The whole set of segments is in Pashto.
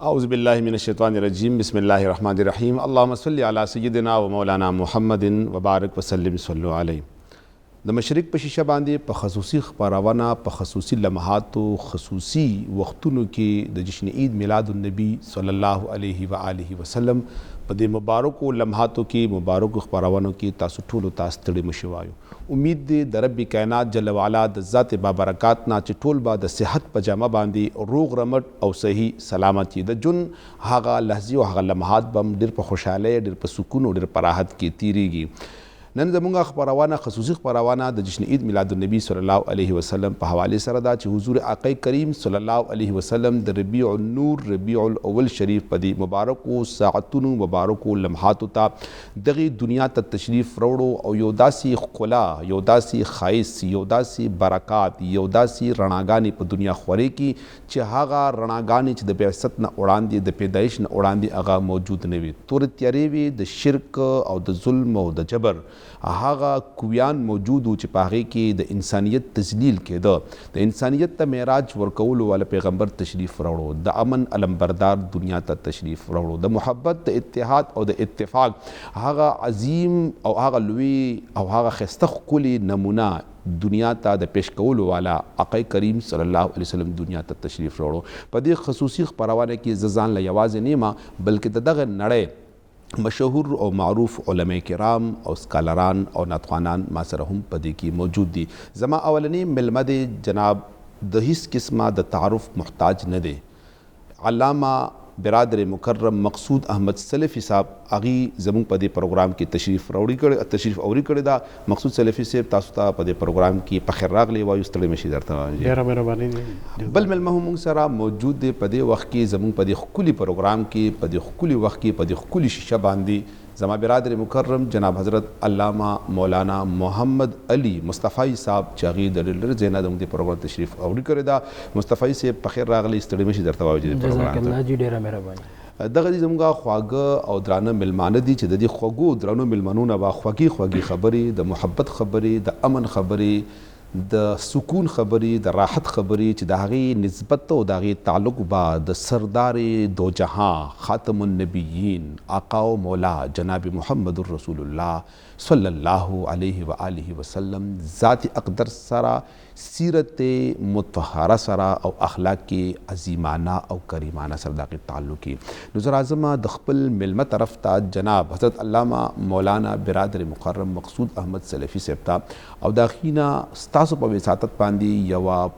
औज़ुबिल्लाहि मिनश्शैतानिर्रजीम बिस्मिल्लाहिर्रहमानिर्रहीम अल्लाहुम्मा सल्लि अला सय्यिदिना व मौलाना मुहम्मदिन व बारिक वसल्लिम सल्लल्लाहु अलैहि। د مشرق په شیشه باندې په خصوصي خبرونه په خصوصي لمحاتو خصوصي وختونو کې د جشن عید میلاد النبی صلی الله علیه و آله وسلم په دې مبارکو لمحاتو کې مبارکو خبرونو کې تاسو ټول تاسو ستړي مشي وایو. امید دې د رب کائنات جل وعلا د ذات بابرکات نه چې ټول به د صحت په جامه باندې روغ رمټ او صحیح سلامتی د جون هغه لحظې او هغه لمحات بم ډېر په خوشاله ډېر په سکون او ډېر په راحت کې تیریږي. نن زمونږ خبرونه خصوصي خبرونه د جشن عید میلاد النبی صلی الله علیه وسلم په حواله سره دا چې حضور آقا کریم صلی الله علیه وسلم د ربیع النور ربیع الاول شریف په دې مبارکو ساعتونو مبارکو لمحاتو ته دغه دنیا ته تشریف وروړو او یو داسې ښکلا یو داسې ښایست یو داسې برکات یو داسې رڼاګانې په دنیا خورې کې چې هغه رڼاګانې چې د بعثت نه وړاندې د پیدایش نه وړاندې هغه موجود نه وي. تورې تیارې وي د شرک او د ظلم او د جبر هغه کویان موجود و چې په هغې کې د انسانیت تذلیل کېده. د انسانیت ته معراج ورکولو والا پیغمبر تشریف راوړو، د امن علمبردار دنیا ته تشریف راوړو، د محبت د اتحاد او د اتفاق هغه عظیم او هغه لوی او هغه ښایسته ښکلې نمونه دنیا ته د پیش کولو والا آقا کریم صلی الله علیه وسلم دنیا ته تشریف راوړو. په دې خصوصي خپرونه کې زه ځان له یوازې نه یم بلکې د دغه نړۍ مشهور او معروف علماء کرام او سکالران او ناتخوانان ما سره هم په دې کې موجود دي. زما اولنی ملمه دی جناب د هیڅ قسمه د تعارف محتاج نه دی، علامه برادر مکرم مقصود احمد سلفی صاحب اغي زمون په دې پروګرام کې تشریف اوري کړی دا. مقصود سلفی صاحب تاسو ته په دې پروګرام کې په خیر راغلی وایو، ستړي مشي درته ډیره مهرباني. بل ملمه هم سره موجود دی په دې وخت کې زمون په دې ښکلي پروګرام کې په دې ښکلي وخت کې په دې ښکلي شیشه باندې زما برادر مکرم جناب حضرت علامہ مولانا محمد علی مصطفی صاحب چې هغې د ډېر لرې ځای نه زموږ دې پروګرام تشریف اوري کړی دا. مصطفی صاحب په خیر راغلی، ستړي مشي درته وایو چې جزاک الله جی ډیره مهرباني. دغه زموږ خواږه او درانه ملمانه دي چې د دې خوږو درانو ملمنو نه به خوږې خبرې د محبت خبرې د امن خبرې د سکون خبرې د راحت خبرې چې د هغې نسبت او د هغې تعلق به د سردار دو جهان خاتم النبیین آقا و مولا جناب محمد رسول الله صلی الله علیه و آله وسلم ذات اقدر سره سیرت مطهره سره او اخلاق عظیمانه او کریمانه سره د هغې تعلق کې. نو زه راځم د خپل ملمه طرف ته جناب حضرت علامه مولانا برادر مکرم مقصود احمد سلفی صاحب ته او د هغې نه ستاسو په وساطت باندې یوه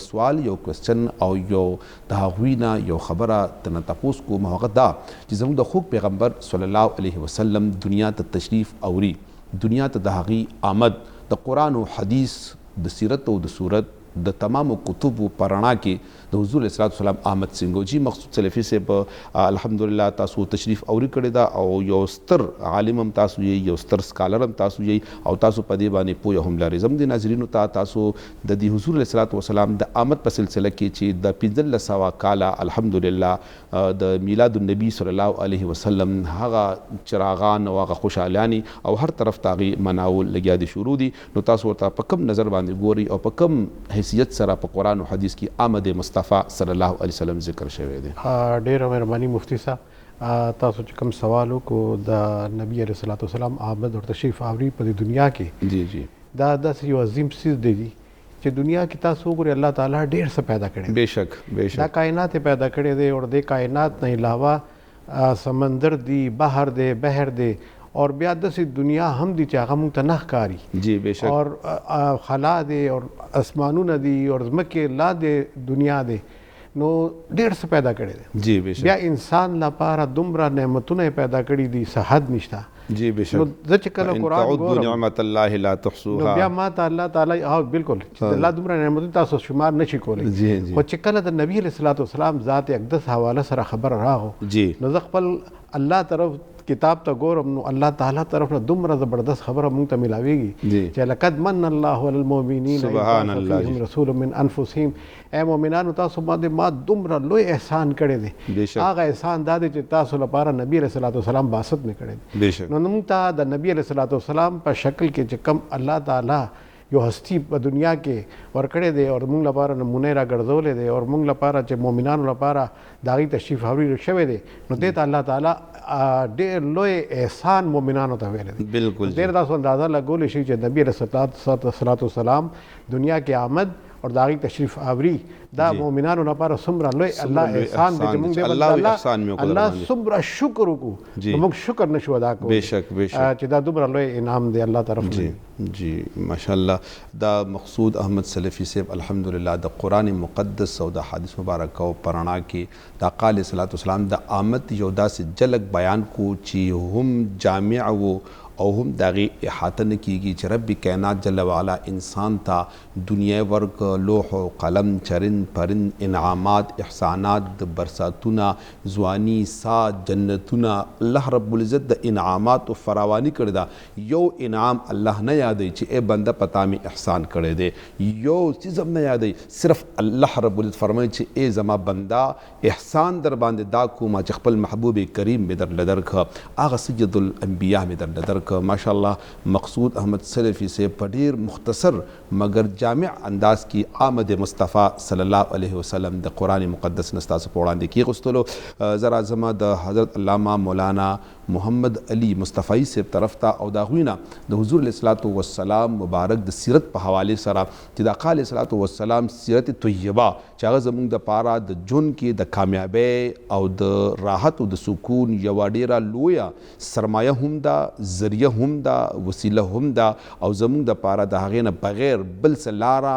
سوال یو کوېسچن او یو د هغوی نه یو خبره ترنه تپوس کوم، هغه دا چې زموږ د خوږ پیغمبر صلی الله علیه وسلم دنیا ته تشریف اوري، دنیا ته د هغې آمد د قرآن و حدیث د سیرت او د صورت د تمامو کتبو په رڼا کې د حضور علیه السلام آمد څنګه جی مقصود سلفی صاحب الحمدلله تاسو تشریف اوري کړی دا او یو ستر عالم هم تاسو یې یو ستر سکالر هم تاسو یې او تاسو په دې باندې پوهه هم لرئ. زموږ د ناظرینو ته تاسو د دې حضور علیه السلام د آمد په سلسله کې چې د 1500 کاله الحمدلله د میلاد النبی صلی الله علیه وسلم هغه چراغان او هغه خوشحالانی او هر طرف ته هغې مناول لګیا دي شروع دي. نو تاسو ورته په کوم نظر باندې ګوري او په کوم حیثیت سره په قرآن او حدیث کې آمد مصطفی صلی الله علیه وسلم ذکر شوی دی؟ ډیره مهرباني مفتی صاحب. تاسو چې کوم سوال وکړو د نبی علیه السلام آمد او تشریف آوری په دنیا کې، جی جی دا داسې یو عظیم څیز دی چې دنیا کې تاسو وګورئ الله تعالی ډیر څه پیدا کړی. بېشک دا کائنات پیدا کړی دی او د کائنات نه علاوه سمندر دی، بحر دی، بحر دی اور بیا داسې دنیا هم دي چې هغه موږ ته نه ښکاري. جی بېشک. اور خلا دی اور اسمانونه دي اور ځمکې لاندې دنیا دی، نو ډېر څه پیدا کړی دی. جی بېشک. بیا انسان لپاره دومره نعمتونه پیدا کړي دي څه حد نشته. جی بېشک. نو زه چې کله قرآن تعدوا ګورم نعمت الله لا تحصوها، نو بیا ما ته الله تعالی بالکل چې الله دومره نعمتونه تاسو شمار نشي کولی. جی جی. خو چې کله د نبی علیه السلام ذات اقدس حواله سره خبر راغو، جی نو زه خپل الله طرف کتاب ته ګورم نو الله تعالی طرف نه دومره زبردست خبره مونږ ته ملاویږي چې لقد من الله علی المؤمنین سبحان الله فیهم رسول من انفسهم. اے مؤمنانو تاسو باندې ما دومره لوی احسان کړی دی. هغه احسان دا دی چې تاسو لپاره نبی علیه السلام باسط مې کړی دی. نو موږ ته د نبی علیه السلام په شکل کې چې کم الله تعالی یو هستی په دنیا کې ورکړی دی او موږ لپاره نمونه راګرځولی دی او موږ لپاره چې مؤمنانو لپاره د هغې تشریف اوري شوی دی نو دې ته الله تعالی ډېر لوی احسان مؤمنانو ته ویلی دی. بالکل ډېر تاسو اندازه لګولی شي چې نبي علیه الصلاة والسلام دنیا کې آمد اور د هغې تشریف اوري دا مؤمنانو لپاره څومره لوی الله احسان دی چې موږ دې الله څومره شکر وکړو نو موږ شکر نشو ادا کولی چې دا دومره لوی انعام دی الله طرف نه. جی ماشاءالله دا مقصود احمد سلفی صاحب الحمدلله د قرآن مقدس او د حدیث مبارک او پرانا کې د آقا علیه الصلاۃ والسلام د آمد یو داسې جلک بیان کو چې هم جامع و او هم دغې احاطه نه کیږي چې رب کائنات جل وعلا انسان ته دنیا ورک لوح و قلم چرند پرند انعامات احسانات د برساتونه ځواني سات جنتونه الله رب العزت د انعامات فراوانی کړی دا یو انعام الله نه یادوي چې ای بنده پتا مې احسان کړی دی یو چیز هم نه یادوي صرف الله رب العزت فرمایي چې ای زما بنده احسان در باندې دا کومه چې خپل محبوب کریم مې درله درکړه هغه سید الانبیاء مې درله درکړه. ماشاءالله مقصود احمد سلفی سے په ډیر مختصر مگر جامع انداز کې آمد مصطفی صلی الله علیه وسلم د قرآن مقدس نه ستاسو په وړاندې کېغوستلو. زرا زما د حضرت علامه مولانا محمد علی مصطفی صاحب طرف ته او د هغوی نه د حضور علیه الصلاۃ والسلام مبارک د سیرت په حوالې سره چې د آقا علیه الصلاۃ والسلام سیرت طیبه چې هغه زموږ دپاره د ژوند کې د کامیابۍ او د راحت او د سکون یوه ډیره لویه سرمایه هم ده ذریعه هم ده وسیله هم ده او زموږ دپاره د هغې نه بغیر بل څه لاره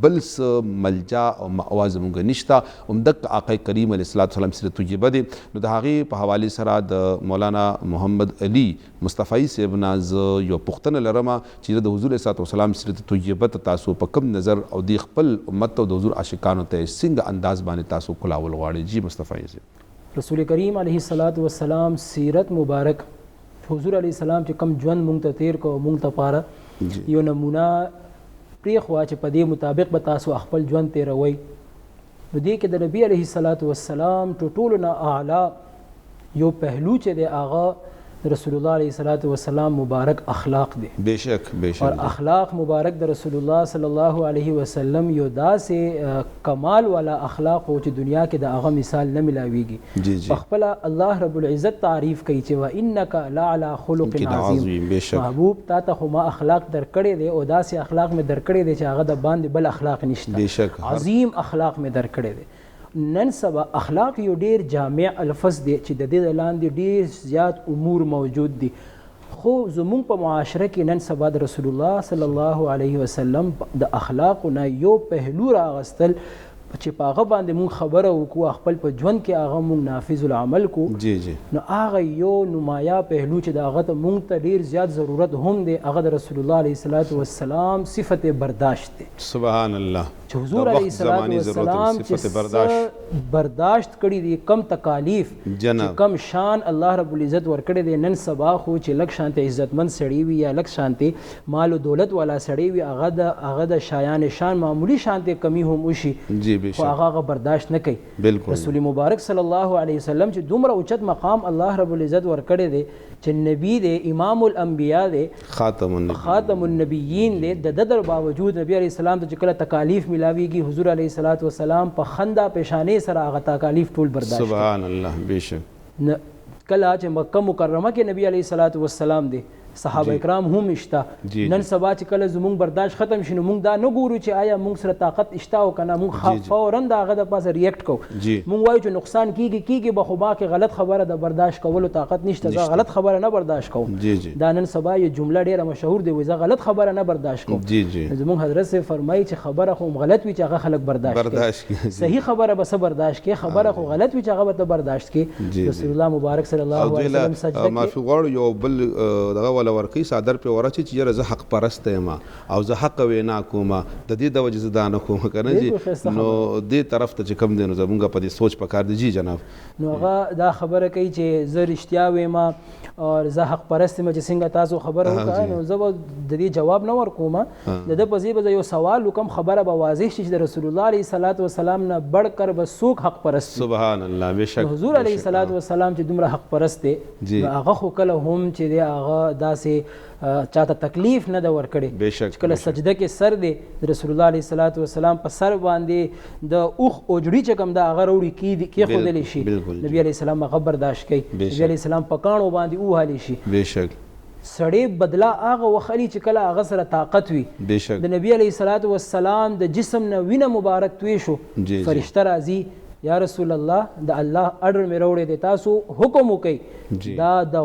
بل څه ملجا او مأوا زموږ نشته همدغه آقا کریم علیه الصلاۃ والسلام سیرت طیبه دی. نو د هغې په حوالې سره د مولانا محمد علی مصطفی صاحب نه زه یو پوښتنه لرم چې د حضور علیه الصلاۃ والسلام سیرت طیبه ته تاسو په کوم نظر او د خپل امت او د حضور عاشقانو ته څنګه انداز باندې تاسو کلاول غواړئ؟ جی مصطفی صاحب. رسول کریم علیه الصلاۃ والسلام سیرت مبارک حضور علیه السلام چې کم ژوند مونږ ته تیر کو مونږ ته پاره یو نمونه پرېښوه چې په دې مطابق به تاسو خپل ژوند تیروئ. نو دې کې د نبي علیه الصلاۃ والسلام ټولو نه اعلی یو پهلو چې دی هغه رسول الله علیه الصلاۃ والسلام مبارک اخلاق دی. بیشک اور اخلاق مبارک د رسول الله صلی الله علیه وسلم یو داسې کمال والا اخلاق او چې دنیا کې د هغه مثال نه ملاویږي. په خپله الله رب العزت تعریف کوي چې وانک لعلی خلق عظیم. محبوب تا ته خو ما اخلاق درکړی دی او داسې اخلاق مې درکړی دی چې هغه د باندې بل اخلاق نشته. عظیم اخلاق مې درکړی دی. نن سبا اخلاق یو ډیر جامع الفاظ دی چې د دې لاندې ډیر زیات امور موجود دي خو زموږ په معاشره کې نن سبا د رسول الله صلی الله علیه وسلم د اخلاقو نه یو پهلو راغستل چې په هغه باندې مونږ خبره وکړو خپل په ژوند کې هغه مونږ نافذ العمل کو نو هغه یو نمایه پهلو چې د هغه ته مونږ ته ډیر زیات ضرورت هم دی هغه د رسول الله علیه الصلاۃ والسلام صفت برداشت دی. سبحان الله. چې حضور علیه الصلاۃ والسلام چې برداشت کړي دي کم تکالیف چې کم شان الله رب العزت ورکړي دي نن سبا خو چې لک شانته عزتمند سړی وي یا لک شانته مال او دولت والا سړی وي هغه د شایان شان معمولی شانته کمی هم وشي خو هغه برداشت نه کوي. رسول مبارک صلی الله علیه وسلم چې دومره اوچت مقام الله رب العزت ورکړي دي چې نبی دی امام الانبیاء دی خاتم النبیین دی د در باوجود نبی علیه السلام ته چې کله تکالیف ملاویږي حضور علیه الصلاۃ والسلام په خندا پیشانې سره هغه تکالیف ټول برداشت. سبحان الله. بیشک کله چې مکه مکرمه کې نبی علیه الصلاۃ والسلام دی صحابه کرام هم اشته نن سبا چې کله زمونږ برداشت ختم شي نو مونږ دا نه ګورو چې آیا مونږ سره طاقت اشته او که نه مونږ فورا د هغه د پاسه ریاکټ کوو مونږ وایو چې نقصان کیږي به خو ما کې غلط خبره د برداشت کولو طاقت نشته زه غلط خبره نه برداشت کوم. دا نن سبا یو جمله ډیره مشهور دی زه غلط خبره نه برداشت کوم. زمونږ حضرت صاحب فرمایي چې خبره خو غلط وي چې هغه خلک برداشت کوي صحیح خبره به څه برداشت کوي خبره خو غلط وي چې هغه به برداشت کوي. رسول الله مبارک صلی الله علیه وسلم سجده کې معافي غواړو یو بل دغه ولا ورکی صادر په ورچ چې یره زه حق پرست یم او زه حق وینا کوم د دې د وجې زه دا نه کوم کنه جی نو دې طرف ته چې کم دی نو زمونږ په دې سوچ پکار دی. جی جناب. نو هغه دا خبره کوي چې زه رښتیا ویم او زه حق پرست یم چې څنګه تاسو خبره وکړه نو زه به د دې جواب نه ورکوم د ده په ځای به یو سوال وکم خبره به واضح شي چې د رسول الله علیه الصلاۃ والسلام نه بړ کر به څوک حق پرست. سبحان الله. بشک حضور علیه الصلاۃ والسلام چې دومره حق پرست دی هغه خو کله هم چې دی هغه داسې چاته تکلیف نه ده ورکړې کله سجده کې سر دی رسول الله علیه الصلاۃ والسلام په سر باندې د اوښ اوجړي چې کوم ده هغه راوړي کېښودلی شي نبي علیه السلام هغه برداشت کوي نبي علیه السلام په کاڼو باندې ووهلی شي سړی بدلا هغه وخلي چې کله هغه سره طاقت وي د نبی علیه الصلاۃ والسلام د جسم نه وینه مبارک توی شو فرشته راځي یا رسول الله د الله اډر مې راوړی دی تاسو حکم وکئ دا د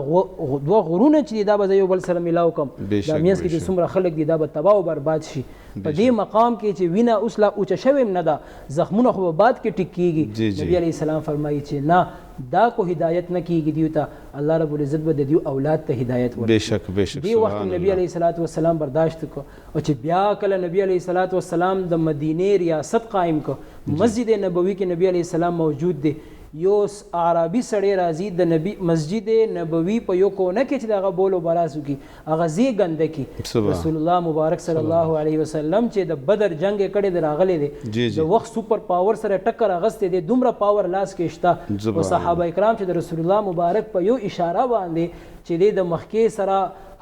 دوه غرونه چې دي دا به زه یو بل سره میلاو کړم دا منځ کې چې څومره خلک دي دا به تباه او برباد شي په دې مقام کې چې وینه اوس لا اوچه شوې هم نه ده زخمونه خو به بعد کې ټیک کېږي نبي علیه السلام فرمایي چې نه دا کو هدایت نه کیږي دیو ته الله رب العزت به د دیو اولاد ته هدایت ورکړي بشک بشک دی وخت نبی علیه الصلاۃ والسلام برداشت کو او چې بیا کله نبی علیه الصلاۃ والسلام د مدینه ریاست قائم کو مسجد نبوي کې نبی علیه السلام موجود دی یو عربي سړی راځي د نبی مسجد نبوي په یو کونه کې چې دغه بولو براسو کې هغه زی ګنده کې رسول الله مبارک صلی الله علیه وسلم چې د بدر جنگ کړي د راغلي دي د وخت سپر پاور سره ټکر اغستې دي دومره پاور لاس کې شته او صحابه کرام چې د رسول الله مبارک په یو اشاره باندې چې د مخکې سره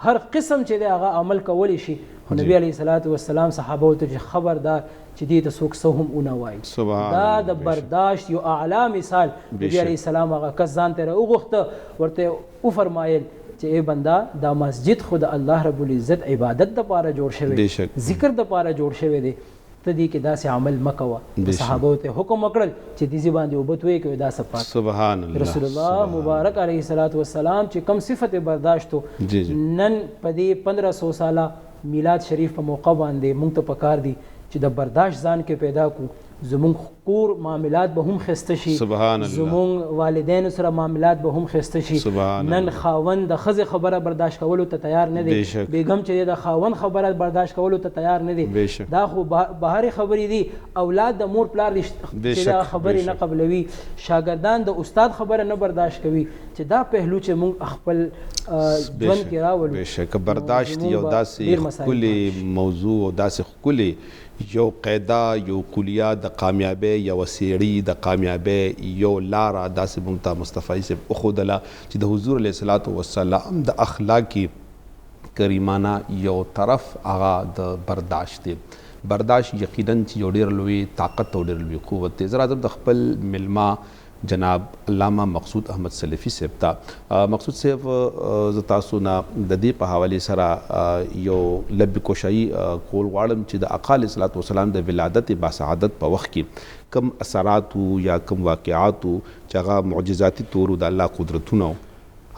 هر قسم چې هغه عمل کولی شي نبی علیه الصلاۃ والسلام صحابه ته خبردار چې دې ته څوک څه هم ونه وایي دا د برداشت یو اعلی مثال نبی علیه السلام هغه کس ځان ته راوغوښته ورته وفرمایل چې ای بنده دا مسجد خو د الله رب العزت عبادت دپاره جوړ شوی ذکر دپاره جوړ شوی دی ته دې کې داسې عمل مه کوه صحابو ته حکم وکړل چې دې باندې اوبه توی کوي دا صفات سبحان الله رسول الله مبارک علیه الصلاۃ والسلام چې کم صفت برداشت نن په دې 1500 ساله میلاد شریف په موقع باندې مونږ ته پکار دی چې د برداشت ځان کې پیدا کو زمونږ کور معاملات به هم خسته شي زمونږ والدینو سره معاملات به هم خسته شي نن خاوند د ښځې خبره برداشت کولو ته تیار نه دی بیګم چې د خاوند خبره برداشت کولو ته تیار نه دی دا خو بهرې خبرې دي اولاد د مور پلار چې دا خبرې نه قبلوي شاګردان د استاد خبره نه برداشت کوي چې دا پهلو چې مونږ خپل ژوند کې راولو بېشکه برداشت یو داسې ښکلې موضوع او داسې ښکلې یو قاعده یو کلیه د کامیابی یو سیړی د کامیابی یو لاره داسې مونږ ته مصطفی صاحب وښودله چې د حضور علیه الصلاۃ والسلام د اخلاقي کریمانه یو طرف هغه د برداشت دی برداشت یقینا چې یو ډېر لوی طاقت او ډېر لوی قوت دی زه راځم د خپل ملما جناب علامه مقصود احمد سلفي صاحب ته مقصود صاحب زه تاسو نه د دې په حوالې سره یو لبی کوشایي کول غواړم چې د آقا علیه الصلاۃ والسلام د ولادت باسعادت په وخت کې کم اثراتو یا کم واقعاتو چې هغه معجزاتي طور د الله قدرتونه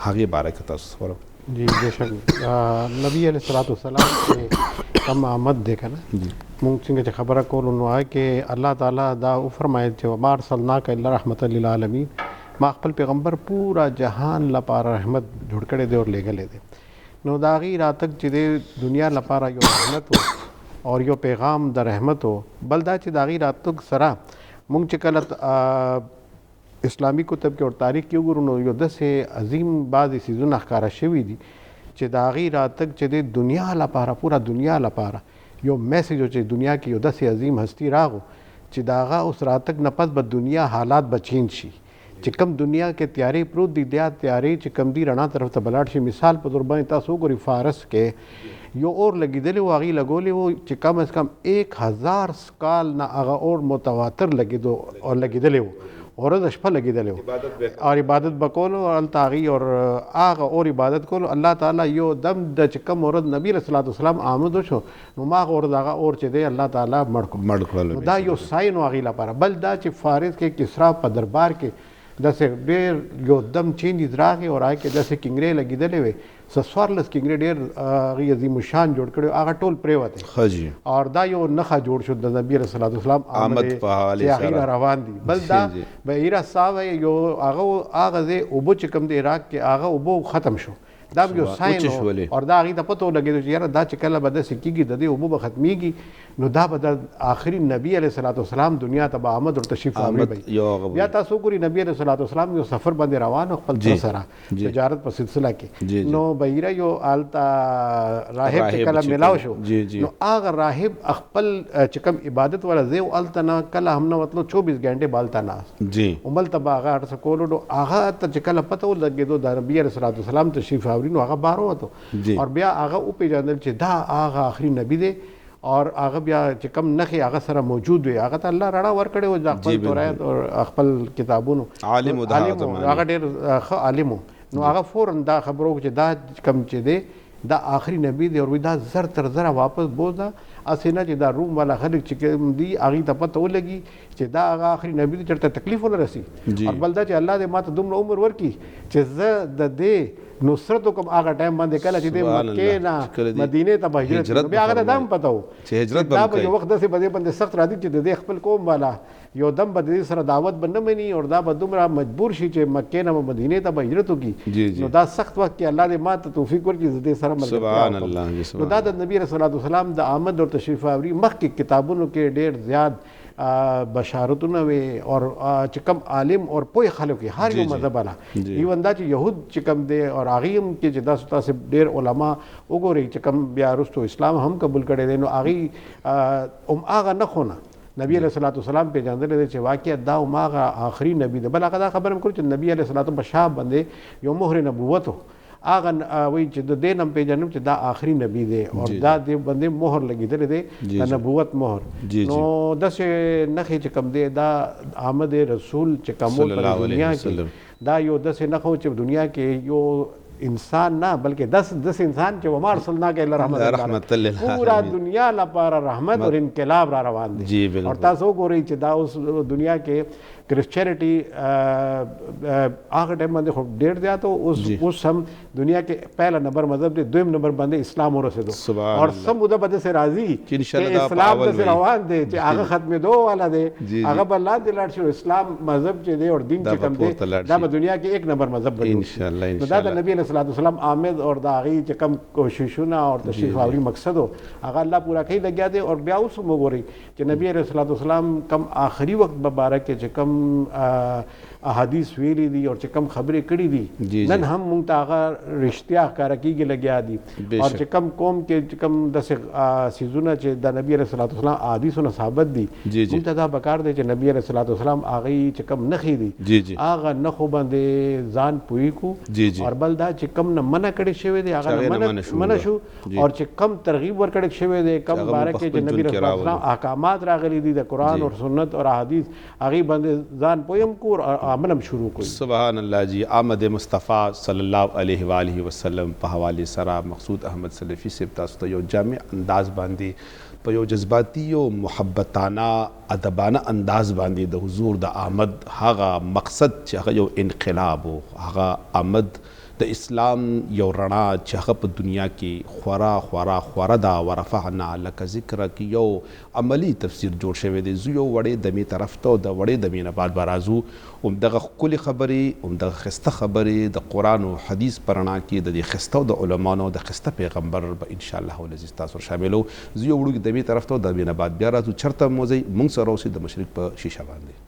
هغې باره کې تاسو خبرو جی बेशक नबी अलैहिस्सलाम के कम आमद देखा ना मूंग सिंह से खबर को है कि अल्लाह ताला दा फरमाए थे वमार सल्ला का रहमत लिल आलमीन माँ खपल पैगम्बर पूरा जहान लपारा रहमत झुड़कड़े दे और ले गले दे नोदागी रात तक चिदे दुनिया लपारा यो रहमत हो और यो पैगाम द रहमत हो बलदा चिदागी रात तक सरा मूंग चिकलत اسلامی کتب کې اور تاریخ کې وګورو نو یو داسې عظیم بعضې څیزونه ښکاره شوي دي چې د هغې راتګ چې د دنیا لپاره پوره دنیا لپاره یو میسیج و چې دنیا کې یو داسې عظیم هستی راغو چې د هغه اوس راتګ نه پس به دنیا حالات به چینج شي چې کم دنیا کې تیارې پروت دي دا تیارې چې کم دي رڼا طرف ته بلاړ شي مثال په طور باندې تاسو وګورئ فارس کې یو اور لګېدلی و هغې لګولی و چې کم از کم 1000 کال نه هغه اور متواتر لګېدلی و ورځ شپه لګېدلی و اور عبادت به کولو التاغي اور هغه اور عبادت کولو الله تعالی یو دم د چې کوم ورځ نبی رسول الله وسلم آمد وشو نو ما هغه ورځ هغه اور چې دی الله تعالی مړ کړل دا یو ساين و هغې لپاره بل دا چې فارس کې کسرا په دربار کې داسې ډېر یو دم چینجز راغی او هغې کې داسې کینګرې لګېدلې وې څوارلس کینګرې ډېر هغې عظیم الشان جوړ کړی هغه ټول پرېوتې اور دا یو نښه جوړ شو د نبي رسول الله وسلم آمد په حوالې چې هغې روان دي بل دا بحیره صاحب یو هغه ځای اوبه چې کوم د عراق کې هغه اوبه ختم شو دا یو ساين او دا هغې ته پته ولګېدو چې یاره دا چې کله به داسې کېږي د دې اوبه به ختمېږي نو دا به د آخري نبی علیه الصلاۃ والسلام دنیا ته به آمد او تشریف آوری وي. بیا تاسو ګورئ نبی علیه الصلاۃ والسلام یو سفر باندې روان او خپل تر سره تجارت په سلسله کې نو بهیره یو آلتا راهب چې کله ملاو شو نو هغه راهب خپل چې کوم عبادت والا ځای او هلته نه کله هم نه وتلو 24 غنټې به هلته ناست هملته به هغه هر څه کولو نو هغه ته چې کله پته ولګېدو د نبي علیه الصلاۃ والسلام تشریف آوري نو هغه بهر ووتو اور بیا هغه وپېژندل چې دا هغه آخري نبي دی اور هغه بیا چې کوم نښې هغه سره موجود وي هغه ته الله رڼا ورکړې وه د خپل تورات او خپل کتابونو عالم هغه ډېر ښه عالم و نو هغه فوراً دا خبرو چې دا کوم چې دی دا آخري نبی دی او دا زر تر زره واپس بوزه اسې نه چې دا روم والا خلک چې کوم دي هغې ته پته ولګي چې دا هغه آخري نبي دی چېرته تکلیف ونه رسي او بل دا چې الله دې ما ته دومره عمر ورکړي چې زه د دې نصرت وکړم هغه ټایم باندې کله چې دی مکې نه مدینې ته به هجرت بیا هغه ته دا هم پته و چې دا به یو وخت داسې په دې باندې سخت راځي چې د دې خپل قوم والا یو دم به د دې سره دعوت به نه مني او دا به دومره مجبور شي چې مکې نه مدینې ته به هجرت وکړي نو دا سخت وخت کې الله دې ما ته توفیق ورکړي زه دې سره ملګرتیا نو دا د نبي رسول الله وسلام د آمد او تشریف آوري مخکې کتابونو کې ډېر زیات بشارتونه وي او چې کوم عالم او پوه خلک هر یو مذهب والا ایون دا چې یهود چې کوم دی او هغې هم کې چې داسې تاسې ډېر علما وګورئ چې کوم بیا وروستو اسلام هم قبول کړی دی نو هغې هم هغه نښو نه نبی علیه الصلاۃ والسلام پېژندلی دی چې واقعا دا هماغه آخري نبي دی بل هغه دا خبره هم کړو چې نبي علیه الصلاۃ په شا باندې یو مهر نبوت و هغه وایي چې د دې نه پېژنم چې دا آخري نبي دی او دا دې باندې مهر لګېدلی دی د نبوت مهر نو داسې نښې چې کوم دی دا آمد رسول چې کوم په دنیا کې دا یو داسې نښه و چې دنیا کې یو انسان نه بلکې 10 انسان چې وما ارسلناک الا رحمت للعالمین پورا دنیا لپاره رحمت اور انقلاب را روان دی اور تاسو وګورئ چې دا اوس دنیا کې کرسچینټي هغه ټایم باندې خو ډېر زیات و اوس هم دنیا کې پهلا نمبر مذهب دی دویم نمبر باندې اسلام ورسېدو اور سم موده به داسې راځي چې اسلام داسې روان دی چې هغه ختمېدو والا دی هغه به لاندې لاړ شي اسلام مذهب چې دی او دین چې کوم دی دا به دنیا کې ایک نمبر مذهب بني نو دا د نبی علیه الصلاۃ والسلام آمد اور د هغې چې کوم کوششونه او تشریف آوري مقصد و هغه الله پورا کوي لګیا دی اور بیا اوس هم وګورئ چې نبی علیه الصلاۃ والسلام کم آخري وخت په باره کې چې کم احادیث ویلي دي او چې کم خبرې کړي دي نن هم موږ ته هغه رښتیا ښکاره کېږي لګیا دي او چې کم قوم کې چې کم داسې څیزونه چې د نبي علیه الصلاۃ والسلام احادیثونه ثابت دي موږ ته دا پکار دی چې نبي علیه الصلاۃ والسلام هغې چې کم نښې دي هغه نښو باندې ځان پوهې کړو اور بل دا چې کم نه منع کړی شوی دی هغه نه منع شو او چې کم ترغیب ورکړی شوی دی کم باره کې چې نبي علیه الصلاۃ والسلام احکامات راغلي دي د قرآن او سنت او احادیث هغې باندې ځان پویم کو اور عملم شروع کو سبحان الله جی آمد مصطفی صلی الله علیه و آله وسلم په حواله سره مقصود احمد سلفی صاحب تاسو ته یو جامع انداز باندې په یو جذباتي او محبتانه ادبانه انداز باندې د حضور د آمد هغه مقصد چې هغه یو انقلاب او هغه آمد د اسلام یو رڼا چې هغه په دنیا کې خورا دا ورفعنا لک ذکر کې یو عملی تفسیر جوړ شوی دی زه یو وړې دمې طرف ته د وړې دمې نه بعد به راځو همدغه ښکلې خبرې همدغه ښایسته خبرې د قرآن او حدیث په رڼا کې د دې ښایسته او د علمانو د ښایسته پیغمبر به انشاءالله العزیز تاسو شاملو زه یو وړوکې دمې طرف ته د دمې نه بعد بیا راځو چېرته مو ځئ موږ سره اوسئ د مشرق په شیشه باندې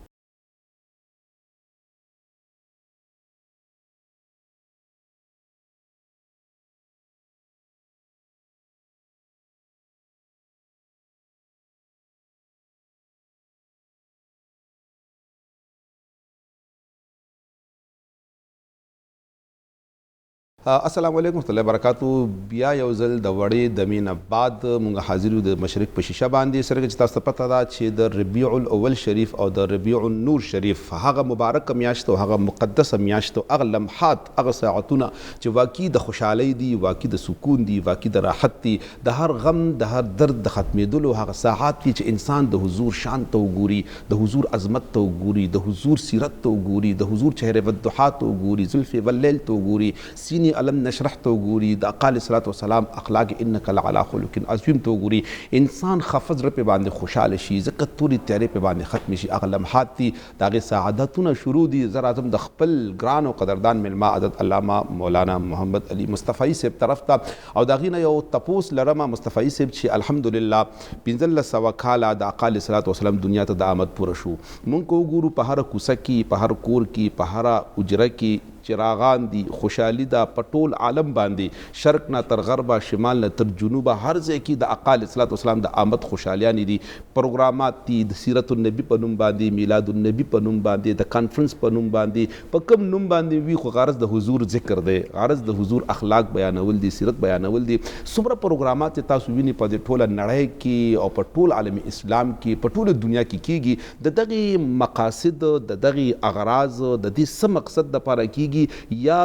السلام علیکم ورحمۃ اللہ وبرکاتہ بیا یو ځل د وړې دمې نه بعد مونږ حاضر یو د مشرق په شیشه باندې سره چې تاسو ته پته ده چې د ربیع الاول شریف او د ربیع النور شریف هغه مبارک میاشت او هغه مقدسه میاشت او هغه لمحات هغه ساعتونه چې واقعي د خوشحالۍ دي واقعي د سکون دي واقعي د راحت دي د هر غم د هر درد د ختمېدلو هغه ساعات دي چې انسان د حضور شان ته وګوري د حضور عظمت ته وګوري د حضور سیرت ته وګوري د حضور چهره والضحا ته وګوري زلفې واللیل ته وګوري سینې علم نشرح ته وګوري، د آقا علیه الصلاة والسلام اخلاق انک لعلی خلق عظیم ته وګوري، انسان خفض زړه په باندې خوشحاله شي، ځکه تورې تیارې په باندې ختم شي. هغه لمحات دي د هغې سعادتونه شروع دي. زه راځم د خپل ګران او قدردان مېلمه حضرت علامه مولانا محمد علي مصطفی صاحب طرف ته، او د هغې نه یو تپوس لرمه مصطفی صاحب چې الحمدلله 1500 کاله د آقا علیه الصلاة والسلام دنیا ته د آمد پوره شو. مونږ که وګورو په هره کوڅه کې، په هر کور کې، په هره اجره کې چراغان دي، خوشحالي ده په ټول عالم باندې، شرق نه تر غربه، شمال نه تر جنوبه، هر ځای کې د آقا علیه الصلاة والسلام د آمد خوشحالیانې دي. پروګرامات دي د سیرت النبي په نوم باندې، میلاد النبي په نوم باندې، د کانفرنس په نوم باندې، په کوم نوم باندې وي، خو غرض د حضور ذکر دی، غرض د حضور اخلاق بیانول دي، سیرت بیانول دي. څومره پروګرامات تاسو ویني په دې ټوله نړۍ کې او په ټول عالم اسلام کې، په ټوله دنیا کې کیږي. د دغې مقاصد، د دغې اغراض، د دې څه مقصد دپاره کیږي، یا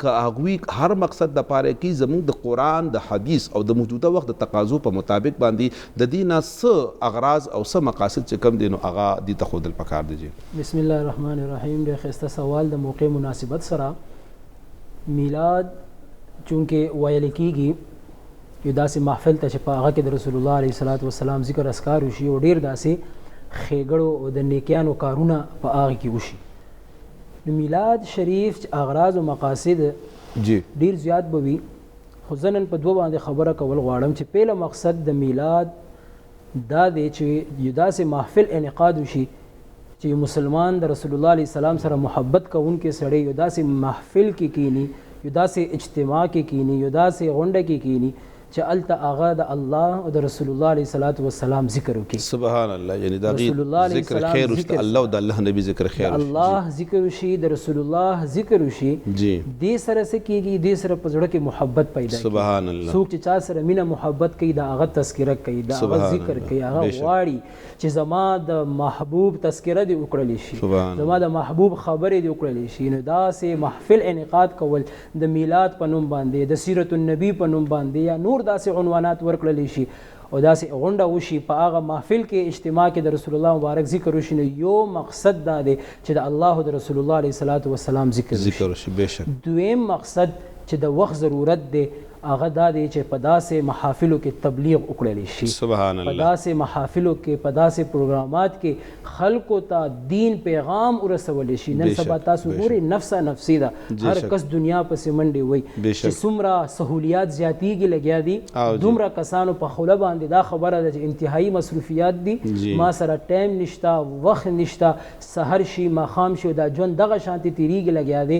که هغوی هر مقصد دپاره کې زموږ د قرآن، د حدیث او د موجوده وخت د تقاضو په مطابق باندې د دې نه څه اغراض او څه مقاصد چې کم دي نو هغه دې ته ښودل پکار دی. بسم الله الرحمن الرحیم. ډېر ښایسته سوال د موقع مناسبت سره. میلاد چونکې ویل کېږي یو داسې محفل ته چې په هغه کې د رسول الله علیه الصلاة والسلام ذکر اذکار وشي او ډېر داسې ښېګړو او د نیکیانو کارونه په هغه کې وشي. میلاد شریف اغراض او مقاصد ډیر زیات به وي، خو زه نن په دوه باندې خبره کول غواړم. چې پیله مقصد د میلاد دا دی چې یو داسې محفل انعقاد وشي چې یو مسلمان د رسول الله علیه السلام سره محبت کوونکی سړی یو داسې محفل کې کینی، یو داسې اجتماع کې کینی، یو داسې غونډه کې کینی چې الته هغه د الله او د رسول الله علیه الصلاة والسلام ذکر وکړي. سبحان الله. یعنی دا ذکر خیر وشته، الله او د الله نبی ذکر خیر وشي، الله ذکر وشي، د رسول الله ذکر وشي. دې سره څه کېږي؟ دې سره په زړه کې محبت پیدا کېږي. سبحان الله. څوک چې چا سره مینه محبت کوي د هغه تذکره کوي، د هغه ذکر کوي، هغه غواړي چې زما د محبوب تذکره دې وکړلی شي، زما د محبوب خبرې دې وکړلی شي. نو داسې محفل انعقاد کول د میلاد په نوم باندې، د سیرت النبي په نوم باندې، یا نور داسې عنوانات ورکړلی شي او داسې غونډه وشي په هغه محفل کې، اجتماع کې د رسول الله مبارک ذکر وشي. نو یو مقصد دا دی چې د الله او د رسول الله علیه الصلاة والسلام ذکر وشي. دویم مقصد چې د وخت ضرورت دی هغه دا دی چې په داسې محافلو کې تبلیغ وکړلی شي. سبحان الله. په داسې محافلو کې، په داسې پروګرامات کې خلکو ته دین پیغام ورسولی شي. نن سبا تاسو ګورئ نفسه نفسي ده، هر کس دنیا پسې منډې وی چې څومره سهولیات زیاتیږي لګیا دي، دومره کسانو په خوله باندې دا خبره ده چې انتهایی مصروفیات دي، ما سره ټایم نشته، وخت نشته، سحر شي ماښام شي دا ژوند دغه شانتې تېرېږي لګیا دی.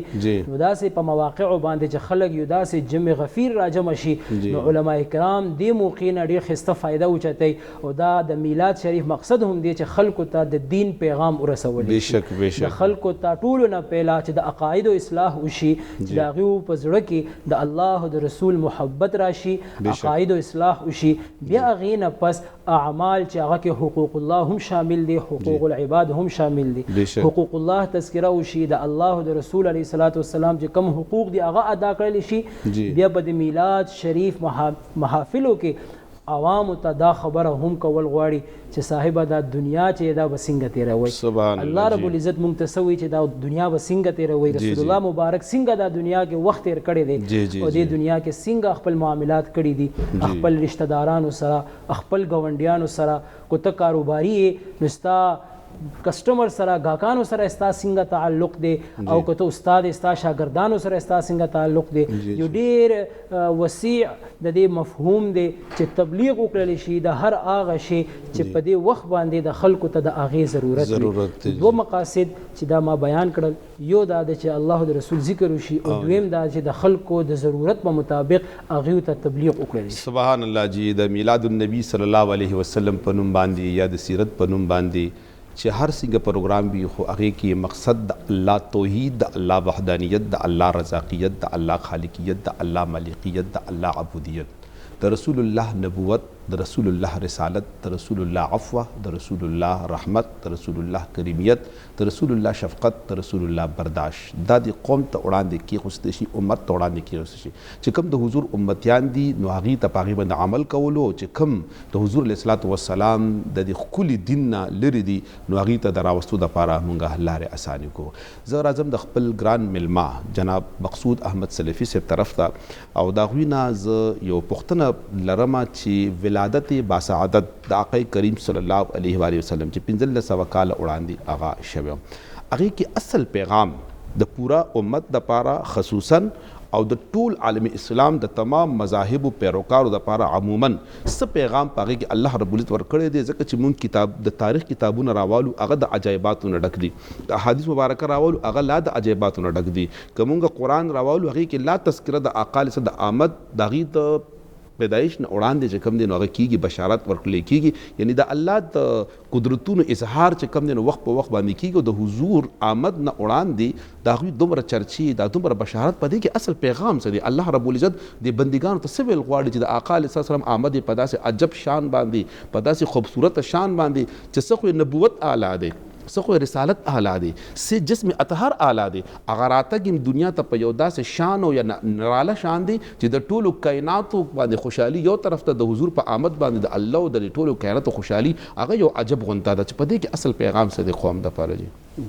نو داسې په مواقعو باندې چې خلک یو داسې جمع غفیر راجمع شي، نو علما کرام دې موقع نه ډېر ښایسته فایده اوچتوي. او دا د میلاد شریف مقصد هم دی چې خلکو ته د دین پیغام ورسولی شي، د خلکو ته ټولو نه پیله چې د عقایدو اصلاح وشي، چې د هغوی په زړه کې د الله او د رسول محبت راشي، عقایدو اصلاح وشي. بیا هغې نه پس اعمال چې هغه کې حقوق الله هم شامل دي، حقوق العباد هم شامل دي. حقوق الله تذکره وشي، د الله او د رسول علیه الصلاة والسلام چې کوم حقوق دي هغه ادا کړلی شي. بیا به د میلاد شریف محافلو کې عوامو ته دا خبره هم کول غواړي چې صاحبه دا دنیا چې دا به څنګه تېروئ. الله رب العزت موږ ته څه وایي چې دا دنیا به څنګه تېروئ، رسول الله مبارک څنګه دا دنیا کې وخت تېر کړی دی او دې دنیا کې څنګه خپل معاملات کړي دي خپل رشته دارانو سره، خپل ګاونډیانو سره. کو ته کاروباري یې نو ستا کسٹمر سره، گاهکانو سره ستا څنګه تعلق دی، او که ته استاد ستا شاګردانو سره ستا څنګه تعلق دی. یو ډېر وسیع د دې مفهوم دی چې تبلیغ وکړلی شي د هر هغه شی چې په دې وخت باندې د خلکو ته د هغې ضرورت وي. دوه مقاصد چې دا ما بیان کړل، یو دا دی چې الله د رسول ذکر وشي، او دویم دا چې د خلکو د ضرورت په مطابق هغوی ته تبلیغ وکړلی شي. سبحان الله. جی د میلاد النبي صلی الله علیه وسلم په نوم باندې یا د سیرت په نوم باندې چې هر څنګه پروګرام وي، خو هغې کې مقصد د الله توحید، د الله وحدانیت، د الله رزاقیت، د الله خالقیت، د الله مالکیت، د الله عبودیت، د رسول الله نبوت د رسول الله رسالت، د رسول الله عفو، د رسول الله رحمت، د رسول الله کریمیت، د رسول الله شفقت، د رسول الله برداشت دا د قوم ته وړاندې کېښودل شي، امت ته وړاندې کېښودل شي. چې کوم د حضور امتیان دي نو هغې ته په هغې باندې عمل کولو، چې کوم د حضور علیه الصلاة والسلام د دې ښکلي دین نه لرې دي نو هغې ته د راوستو دپاره مونږ لارې اسانې کړو. زه راځم د خپل ګران مېلمه جناب مقصود احمد سلفي صاحب طرف ته او د هغوی نه زه یو پوښتنه لرمه چې ولادت باسعادت د آقای کریم صلی الله علیه و وسلم چې 1500 کاله وړاندې هغه شوی هغې کې اصل پیغام د پورا امت دپاره خصوصا او د ټول عالم اسلام د تمام مذاهبو پیروکارو دپاره عموما څه پیغام په هغې کې الله رب العزت ورکړی دی؟ ځکه چې مونږ کتاب د تاریخ کتابونه راوالو هغه د عجایباتو نه ډک دي، د احادیث مبارکه راوالو هغه لا د عجایباتو نه ډک دي، که مونږ قرآن راوالو هغې کې لا تذکره د آقا علیه السلام د آمد د هغې د پیدایش نه وړاندې چې کوم دی نو هغه کېږي، بشارت ورکړلی کېږي، یعنی د الله د قدرتونو اظهار چې کوم دی نو وخت په وخت باندې کېږي. او د حضور آمد نه وړاندې د هغوی دومره چرچې دا دومره بشارت په دې کې اصل پیغام څه دی؟ الله رب العزت د بندګانو ته څه ویل غواړي چې د آقا علیه السلام آمد یې په داسې عجب شان باندې، په داسې خوبصورت شان باندې چې څه خو یې نبوت اعلی دی، څه خو رسالت اعلی دی، څه جسم اطهر اعلی دی، هغه راتګ دنیا ته په یو داسې شان او یا نراله شان دی چې د ټولو کائناتو باندې خوشحالي یو طرف ته د حضور په آمد باندې د الله او د ټولو کائناتو خوشحالي هغه یو عجب غونته ده چې په دې کې اصل پیغام څه دی قوم دپاره؟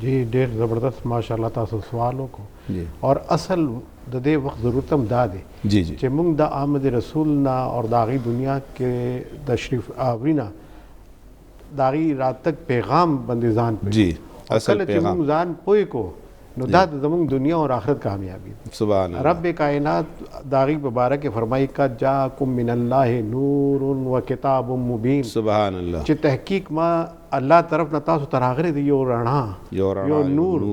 جی ډېر زبردست ماشاءالله تاسو سوال وکړو اور اصل د دې وخت ضرورت هم دا دی چې موږ د آمد رسول نه اور د هغې دنیا کې تشریف آوري نه د هغې راتګ پیغام باندې ځان پوهېږو. کله چې موږ ځان پوه کړو نو دا زموږ دنیا اور آخرت کامیابی دی. سبحان اللہ. رب کائنات د هغې په باره کې فرمایي قد جاءکم من الله نور و کتاب مبین. سبحان اللہ. چې تحقیق ما الله طرف نه تاسو ته راغلی دی یو رڼا، یو نور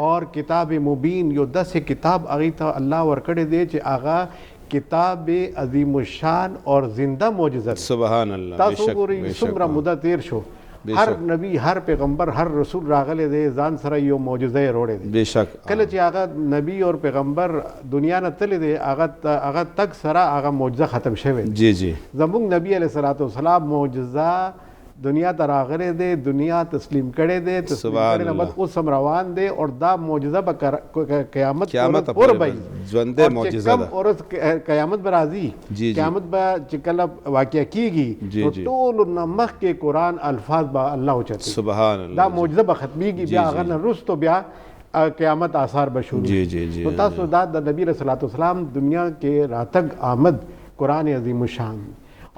اور کتاب مبین، یو داسې کتاب هغې ته الله ورکړی دی چې هغه کتاب عظیم الشان اور زندہ معجزہ. سبحان اللہ. تاسو ګورئ څومره موده تیر شو، هر نبی هر پیغمبر هر رسول راغلی دی ځان سره یو معجزه یې وروړی دی. بېشک کله چې هغه نبی اور پیغمبر دنیا نه تللی دی هغه تک سره هغه معجزه ختم شوی. جی جی. زموږ نبی علیه الصلاة والسلام معجزه دنیا ته راغلی دی، دنیا تسلیم کړی دی، تسلیم کړی نه بعد اوس هم روان دی اور دا معجزه به قیامت پورې به ژوندی معجزه ده. ورځ قیامت به راځي، قیامت به چې کله واقع کېږي نو ټولو نه مخکې قرآن الفاظ به الله اوچتوي. سبحان الله. دا معجزه به ختمیږي، بیا هغه نه وروستو بیا قیامت آثار به شروع. جی جی جی. نو تاسو دا د نبی رسول الله والسلام دنیا کې راتګ آمد قرآن عظیم الشان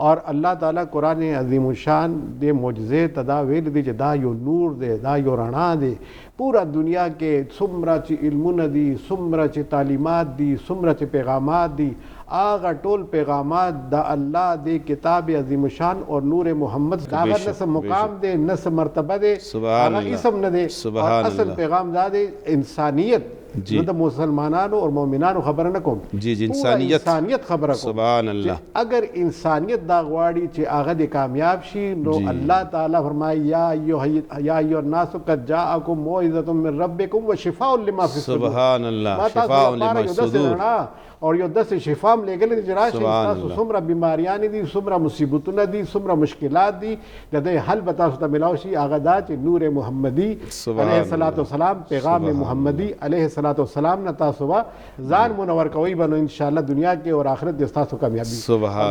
اور الله تعالی قرآن عظیم الشان دې معجزې ته دا ویل دي چې دا یو نور دی، دا یو رڼا دی. پورا دنیا کې څومره چې علمونه دي، څومره چې تعلیمات دي، څومره چې پیغامات دي، هغه ټول پیغامات د الله د کتاب عظیم الشان اور نور محمد دا هغه نه څه مقام دی نه څه مرتبه دی، هغه اسم نه دی. اصل پیغام دا دی انسانیت. زه د مسلمانانو اور مؤمنانو خبره نه کوم، جی جی انسانیت خبره کوم. سبحان الله. اگر انسانیت دا غواړي چې هغه د کامیاب شي نو الله تعالی فرمایي یا ایها الناس قد جاءکم موعظة من ربکم وشفاء لما فی الصدور. سبحان الله. شفاء لما فی الصدور. اور یو داسې شفا هم لېږلی دی چې راشئ تاسو څومره بیماریانې دي، څومره مصیبتونه دي، څومره مشکلات دي، د دې حل به تاسو ته میلاو شي. هغه دا چې نور محمدي علیه الصلاة والسلام، پیغام محمدي علیه الصلاة والسلام نه تاسو به ځان منور کوئ به نو انشاءالله دنیا کې اور آخرت کې ستاسو کامیابي.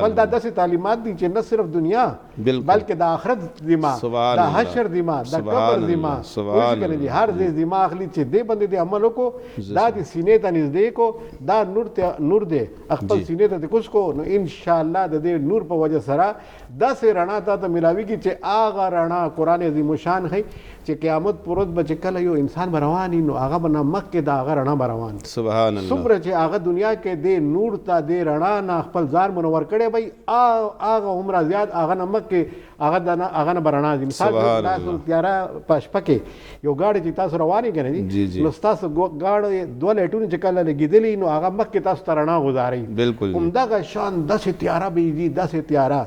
بل دا داسې تعلیمات دي چې نه صرف دنیا بلکې د آخرت ذمه، د حشر ذمه، د قبر ذمه، هر ځای ذمه اخلي چې دې باندې دې عمل وکړو، دا د سینې ته نږدې کو، دا نور دی خپل سینې ته دې کوز کو نو انشاءالله د دې نور په وجه سره داسې رڼا تا ته میلاویږي چې هغه رڼا قرآن عظیم الشان ښیي چې قیامت پر ورځ به چې کله یو انسان به روان وي نو هغه به نه مخکې د هغه رڼا به روان. سبحان الله. څومره چې هغه دنیا کې دې نور ته دې رڼا نه خپل ځان منور کړی وي هغه عمره زیات هغه نه مخکې هغه نه به رڼا ځي. مثال تاسو تیاره په شپه کې یو ګاډی چې تاسو روانې که نه دي نو ستاسو ګاډی دوه لایټونه چې کله لګېدلي نو هغه مخکې تاسو ته رڼا ګزارئ. بالکل. همدغه شان داسې تیاره به وي، داسې تیاره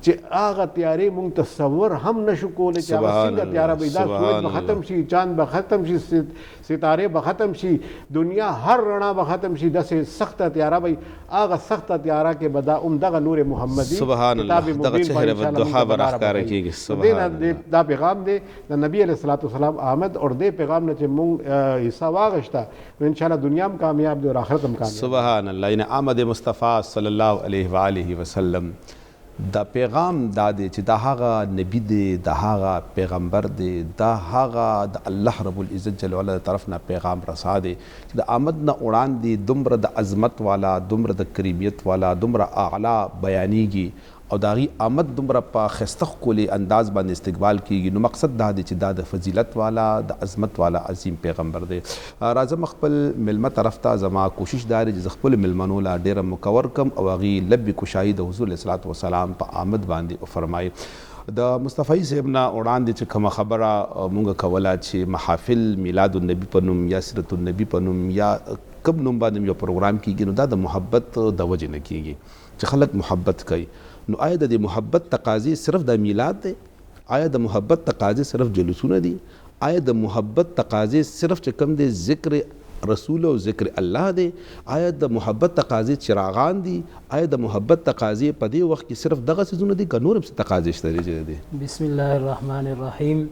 چې هغه تیارې مونږ تصور هم نشو کولی چې هغه څنګه تیاره به دا سورج به ختم شي، چاند به ختم شي، ستارې به ختم شي، دنیا هر رڼا به ختم شي، داسې سخته تیاره به هغه سخته تیاره کې به دا دغه نور محمدي سبحان الله دغه چهره والضحا به راښکاره کېږي. سبحان الله دا پیغام دی د نبی علیه الصلاۃ والسلام آمد اور دې پیغام نه چې مونږ حصہ واغشته نو انشاءالله دنیا هم کامیاب دی او آخرت هم کامیاب. سبحان الله. یعنی آمد مصطفی صلی الله علیه و آله وسلم دا پیغام دا دی چې دا هغه نبی دی، دا هغه پیغمبر دی، دا هغه د الله رب العزت جل وعلا طرف نه پیغام رسا دی چې د آمد نه وړاندې دومره د عظمت والا، دومره د کریمیت والا، دومره اعلی بیانیږي او د هغې آمد دومره په ښایسته ښکلي انداز باندې استقبال کیږي. نو مقصد دا دی چې دا د فضیلت والا، د عظمت والا عظیم پیغمبر دی. راځم خپل ملمه طرف ته. زما کوشش دا دی چې زه خپلو ملمنو له ډېره مکور کم او هغې لبې کشایي د حضور علیه الصلاۃ وسلام په آمد باندې وفرمایي. د مصطفی صاحب نه وړاندې چې کومه خبره مونږ کوله چې محافل میلاد النبي په نوم یا سیرت النبي په نوم یا کوم نوم باندې یو پروګرام کیږي، نو دا د محبت د وجې نه کیږي چې خلک محبت کوي. نو آیا د محبت تقاضې صرف د میلاد دی؟ آیا د محبت تقاضې صرف جلوسونه دي؟ آیا د محبت تقاضې صرف چې کوم دی ذکر رسول او ذکر الله دی؟ آیا د محبت تقاضې چراغان دي؟ آیا د محبت تقاضې په دې وخت کې صرف دغه څیزونه دي که نور هم څه تقاضې شته دي؟ بسم الله الرحمن الرحیم.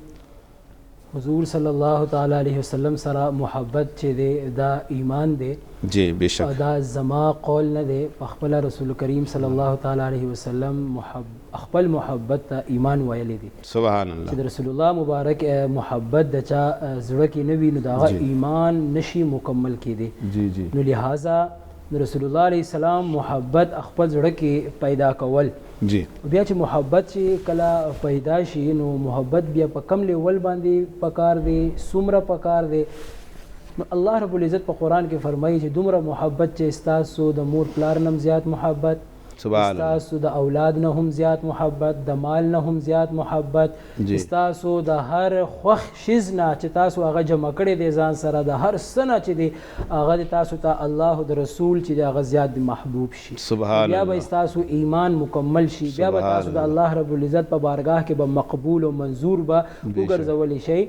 حضور صلی الله تعالی علیه وسلم سره محبت چې دی دا ایمان دی. جی بشک. دا زما قول نه دی، په خپل رسول کریم صلی الله تعالی علیه وسلم خپل محبت ته ایمان ویلی دی. سبحان الله. چې د رسول الله مبارک محبت د چا زړه کې نه وي نو د هغه ایمان نشي مکمل کېدی. جی جی. نو لہٰذا د رسول الله علیه السلام محبت خپل زړه کې پیدا کول. جی. بیا چې محبت چې کله پیدا شي نو محبت بیا په کم لیول باندې پکار دی، څومره پکار دی. نو الله رب العزت په قرآن کې فرمایي چې دومره محبت چې ستاسو د مور پلار نه هم زیات محبت، ستاسو د اولاد نه هم زیات محبت، د مال نه هم زیات محبت، ستاسو د هر خوښ شیز نه چې تاسو هغه جمع کړی دی ځان سره، د هر څه نه چې دی هغه د تاسو ته الله د رسول چې دی هغه زیات محبوب شي. سبحان بیا به ستاسو ایمان مکمل شي، بیا به تاسو د الله رب العزت په بارگاه کې به مقبول او منظور به وګرځولی شئ.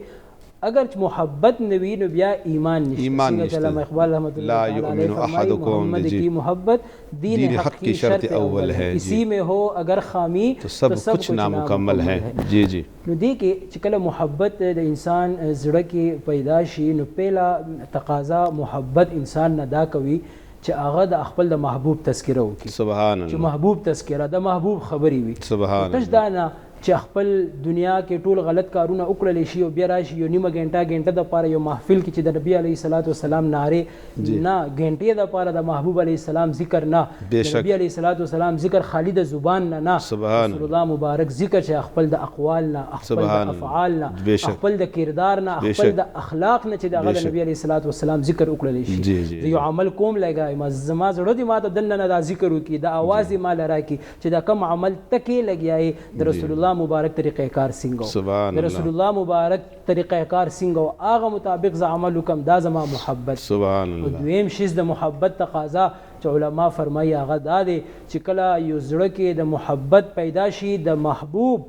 اگر محبت نوی نو بیا ایمان نشته. علامہ اقبال رحمۃ اللہ علیہ فرمائی محمد کی محبت دین حق کی شرط اول ہے، اسی میں ہو اگر خامی تو سب کچھ نامکمل ہے. جی جی. نو دی کې چې کله محبت د انسان زړه کې پیدا شي نو پیلا تقاضا محبت انسان نه دا کوي چې هغه د خپل د محبوب تذکره وکړي. سبحان الله. چې محبوب تذکره د محبوب خبرې وي. سبحان الله. تش دا نه چې خپل دنیا کې ټول غلط کارونه وکړلی شي او بیا راشي یو نیمه ګنټه دپاره یو محفل کې چې د نبي علیه الصلاۃ والسلام نارې نه ګنټې دپاره د محبوب علیه السلام ذکر نه، د نبي علیه الصلاۃ والسلام ذکر خالی د زبان نه، رسول الله مبارک ذکر چې خپل د اقوال نه، خپل د افعال نه، خپل د کردار نه، خپل د اخلاق نه چې د هغه د نبي علیه الصلاۃ والسلام ذکر وکړلی شي. زه یو عمل کوم لګایم زما زړه دې ما ته دننه نه دا ذکر وکړي، د اواز دې ما له راکړي چې دا کوم عمل ته کې لګیایې د رسول الله مبارک طریقہ کار څنګه د رسول الله مبارک طریقہ کار څنګه هغه مطابق ز عمل وکم دا زما محبت. سبحان الله. دویم شیز د محبت تقاضا چې علما فرمایي هغه دا دی چې کله یو زړه کې د محبت پیدا شي د محبوب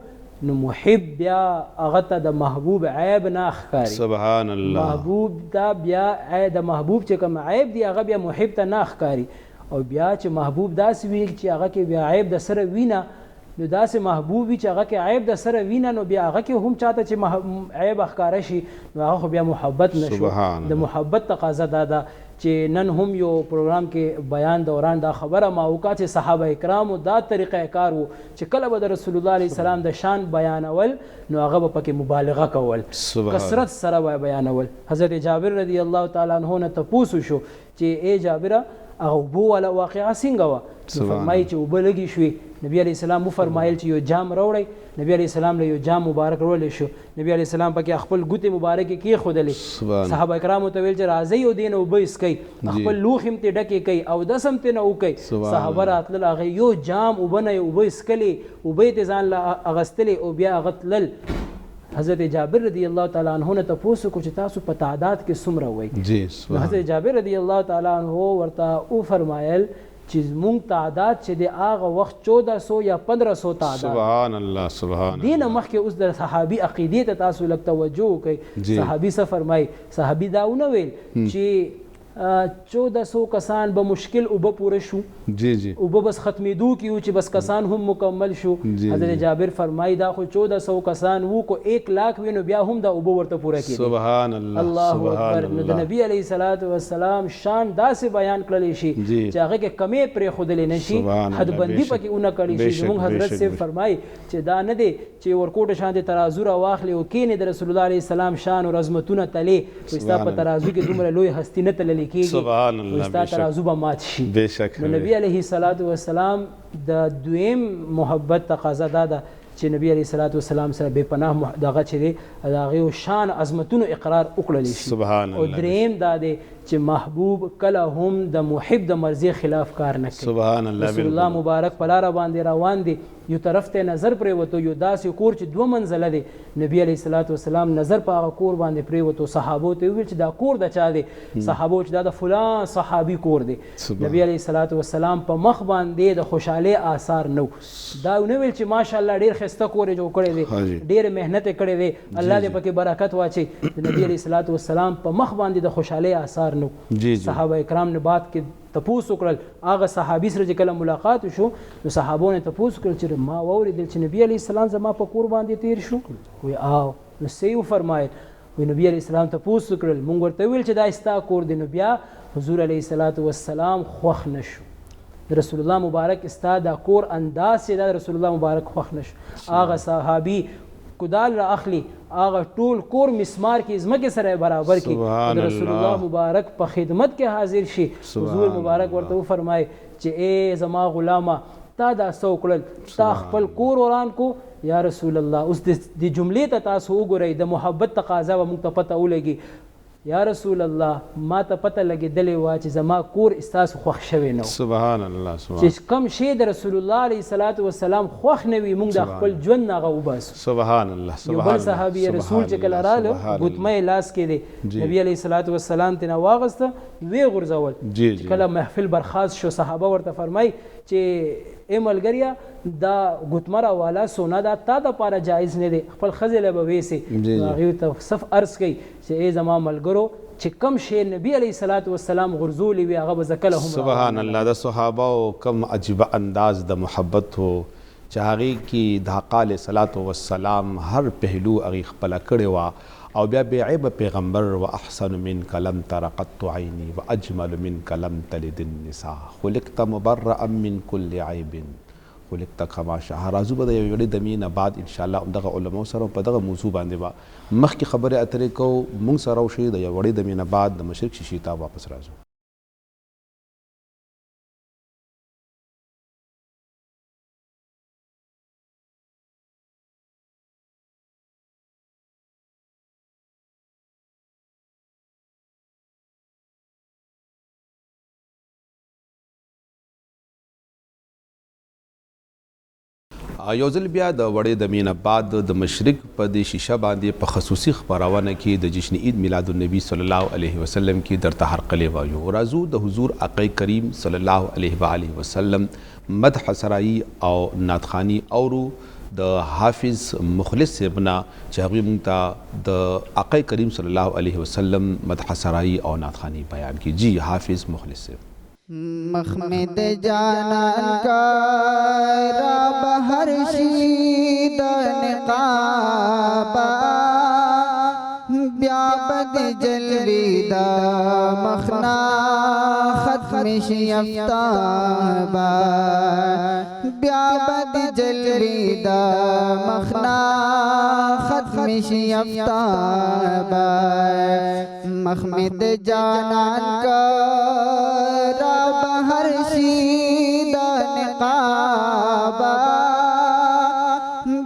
نو محب بیا هغه ته د محبوب عیب نه ښکاري. سبحان الله. محبوب دا بیا د محبوب چې کوم عیب دی هغه بیا محب ته نه ښکاري او بیا چې محبوب داسې وي چې هغه کې بیا عیب د سره وینه نو داسې محبوب وي چې هغه کې عیب د سره وینه نو بیا هغه کې هم چاته چې عیب ښکاره شي نو هغه خو بیا محبت نشو. د محبت تقاضا دا ده چې نن هم یو پروګرام کې بیان دوران دا خبره ما وکړه چې صحابه کرامو دا طریقه کار و چې کله به د رسول الله علیه السلام د شان بیانول نو هغه به پکې مبالغه کول، کثرت سره به بیانول. حضرت جابر رضی الله تعالی عنہ نه تپوس شو چې ای جابره هغه اوبو والا واقعه څنګه وه؟ نو فرمایي چې اوبه لږې شوې، نبي علیه السلام وفرمایل چې یو جام راوړئ، نبی علیه السلام له یو جام مبارک راوړلی شو، نبی علیه السلام پکې خپل ګوتې مبارکې کېښودلې، صحابه کرامو ته ویل چې راځئ یو دې نه اوبه څښئ، خپل لوښي هم ترې ډکې کوئ او دس هم ترې نه وکئ. صحابه راتلل هغه یو جام اوبه نه یې اوبه څښلې، اوبه یې ترې ځان له اغوستلې او بیا هغه تلل. حضرت جابر رضی الله تعالی عنہ نه تپوس وکړو چې تاسو په تعداد کې څومره وئ؟ حضرت جابر رضی الله تعالی عنہ ورته وفرمایل چې زمونږ تعداد چې د هغه وخت 1400 یا 1500 تعداد سبحان الله سبحان دې نه مخکې اوس د صحابي عقیدې ته تاسو لږ توجه وکړئ. صحابي څه فرمایي؟ صحابي دا ونه ویل چې 1400 کسان به مشکل اوبه پوره شو، جی جی اوبه بس ختمېدو کې و چې بس کسان هم مکمل شو. حضرت جابر فرمایي دا خو 1400 کسان وو، کو 1 لاکھ وي نو بیا هم دا اوبه ورته پوره کېدې. سبحان الله الله اکبر. نو د نبی علیه الصلاۃ والسلام شان داسې بیان کړلی شي چې هغه کې کمې پرېښودلی نه شي، حدبندي پکې ونه کړی شي. زموږ حضرت صاحب فرمایي چې دا نه دی چې ورکوټه شانتې ترازو راواخلې او کینې د رسول الله علیه السلام شان او عظمتونه تلې، ستا په ترازو کې دومره لوی هستي نه تللی کېږي، ستا ترازو به مات شي. نو نبی علیه الصلاۃ والسلام د دویم محبت تقاضا دا ده چې نبی علیه الصلاۃ والسلام سره بې پناه دغه چې دی د هغې شان عظمتونو اقرار وکړلی شي. او دریم دا دی چې محبوب کله هم د محب د مرضي خلاف کار نه کوي. رسول الله مبارک په لاره باندې روان دی، یو طرف ته نظر پرېوتو، یو داسې کور چې 2 منزله دی. نبی علیه الصلاۃ والسلام نظر په هغه کور باندې پرېوتو، صحابو ته وویل چې دا کور د چا دی؟ صحابو چې دا د فلان صحابي کور دی. نبی علیه الصلاۃ والسلام په مخ باندې د خوشحالۍ آثار نو، دا ونه ویل چې ماشاءالله ډېر ښایسته کور یې جوړ کړی دی، ډېرې محنت یې کړی دی، الله دې پکې برکت واچي. د نبی علیه الصلاۃ والسلام په مخ باندې د خوشحالۍ آثار نو. صحابه کرام نه بعد کې تپوس وکړل، هغه صحابي سره چې کله ملاقات وشو نو صحابو نه تپوس وکړل چې ما واورېدل چې نبی علیه السلام زما په کور باندې تیر شو. وی آو. نو څه یې وفرمایل؟ وی نبی علیه السلام تپوس وکړل، مونږ ورته ویل چې دا ستا کور دی. نو بیا حضور علیه الصلاۃ والسلام خوښ نه شو. د رسول الله مبارک ستا دا کور انداز چې دا رسول الله مبارک خوښ نه شو. هغه صحابي کدال را اخلي، هغه ټول کور مسمار کې ځمکې سره برابر کړي، د رسول الله مبارک په خدمت کې حاضر شي. حضور مبارک ورته وفرمایي چې ای زما غلامه تا دا څه وکړل؟ تا خپل کور وران کو؟ یا رسول الله اوس د جملې ته تاسو وګورئ، د محبت تقاضا به موږ ته پته ولګي. یا رسول الله ما ته پته لګېدلې وه چې زما کور ستاسو خوښ شوی نه و. سبحان الله. چې کم شی د رسول الله علیه الصلاۃ والسلام خوښ نه وي موږ د خپل ژوند نه هغه وباسو. سبحان الله. یو بل صحابي رسول چې کله راله ګوتمه لاس کې دی، نبی علیه الصلاۃ والسلام ترې واغسته ویې غورځول. کله محفل برخاست شو صحابه ورته فرمایي چې ای ملګریا دا ګوتمه راواله سونا دا تا دپاره جایز نه دی، خپل ښځې له به ویسې. هغې ته صف عرض کوي چې ای زما ملګرو چې کم شی نبی علیه الصلاۃ والسلام غرزولی وي هغه به زه کله هم. سبحان الله. د صحابه کم عجیبه انداز د محبت و چې هغې کې د حق علیه الصلاۃ والسلام هر پهلو هغې خپله کړې وه. او بیا بې عیبه پیغمبر و احسن منک لم تر قط عینی و اجمل منک لم تلد النساء خلقت مبرئا من کل عیب خلقت کما شاء. راځو به د یوې وړې دمې نه بعد انشاءالله همدغه علماو سره په دغه موضوع باندې به مخکې خبرې اترې کوو. موږ سره وشئ د یوې وړې دمې نه بعد د مشرق شیشې ته واپس راځو. یو ځل بیا د وړې دمې نه بعد د مشرق په دې شیشه باندې په خصوصي خپرونه کې د جشن عید میلاد النبی صلی الله علیه وسلم کې درته هرقلې وایو. راځو د حضور آقای کریم صلی الله علیه و آله وسلم مدح سرایی او نعتخواني اورو د حافظ مخلص صاحب نه چې هغوی موږ ته د آقای کریم صلی الله علیه وسلم مدح سرایی او نعتخواني بیان کړي. جی حافظ مخلص صاحب. مخمد جانان کا را بہر شید نقابا بیابد جلوی دا مخنا ختم شیفتابا بیابد جلوی دا مخنا ختم شیفتابا مخمد جانان کا بہر شید نقابا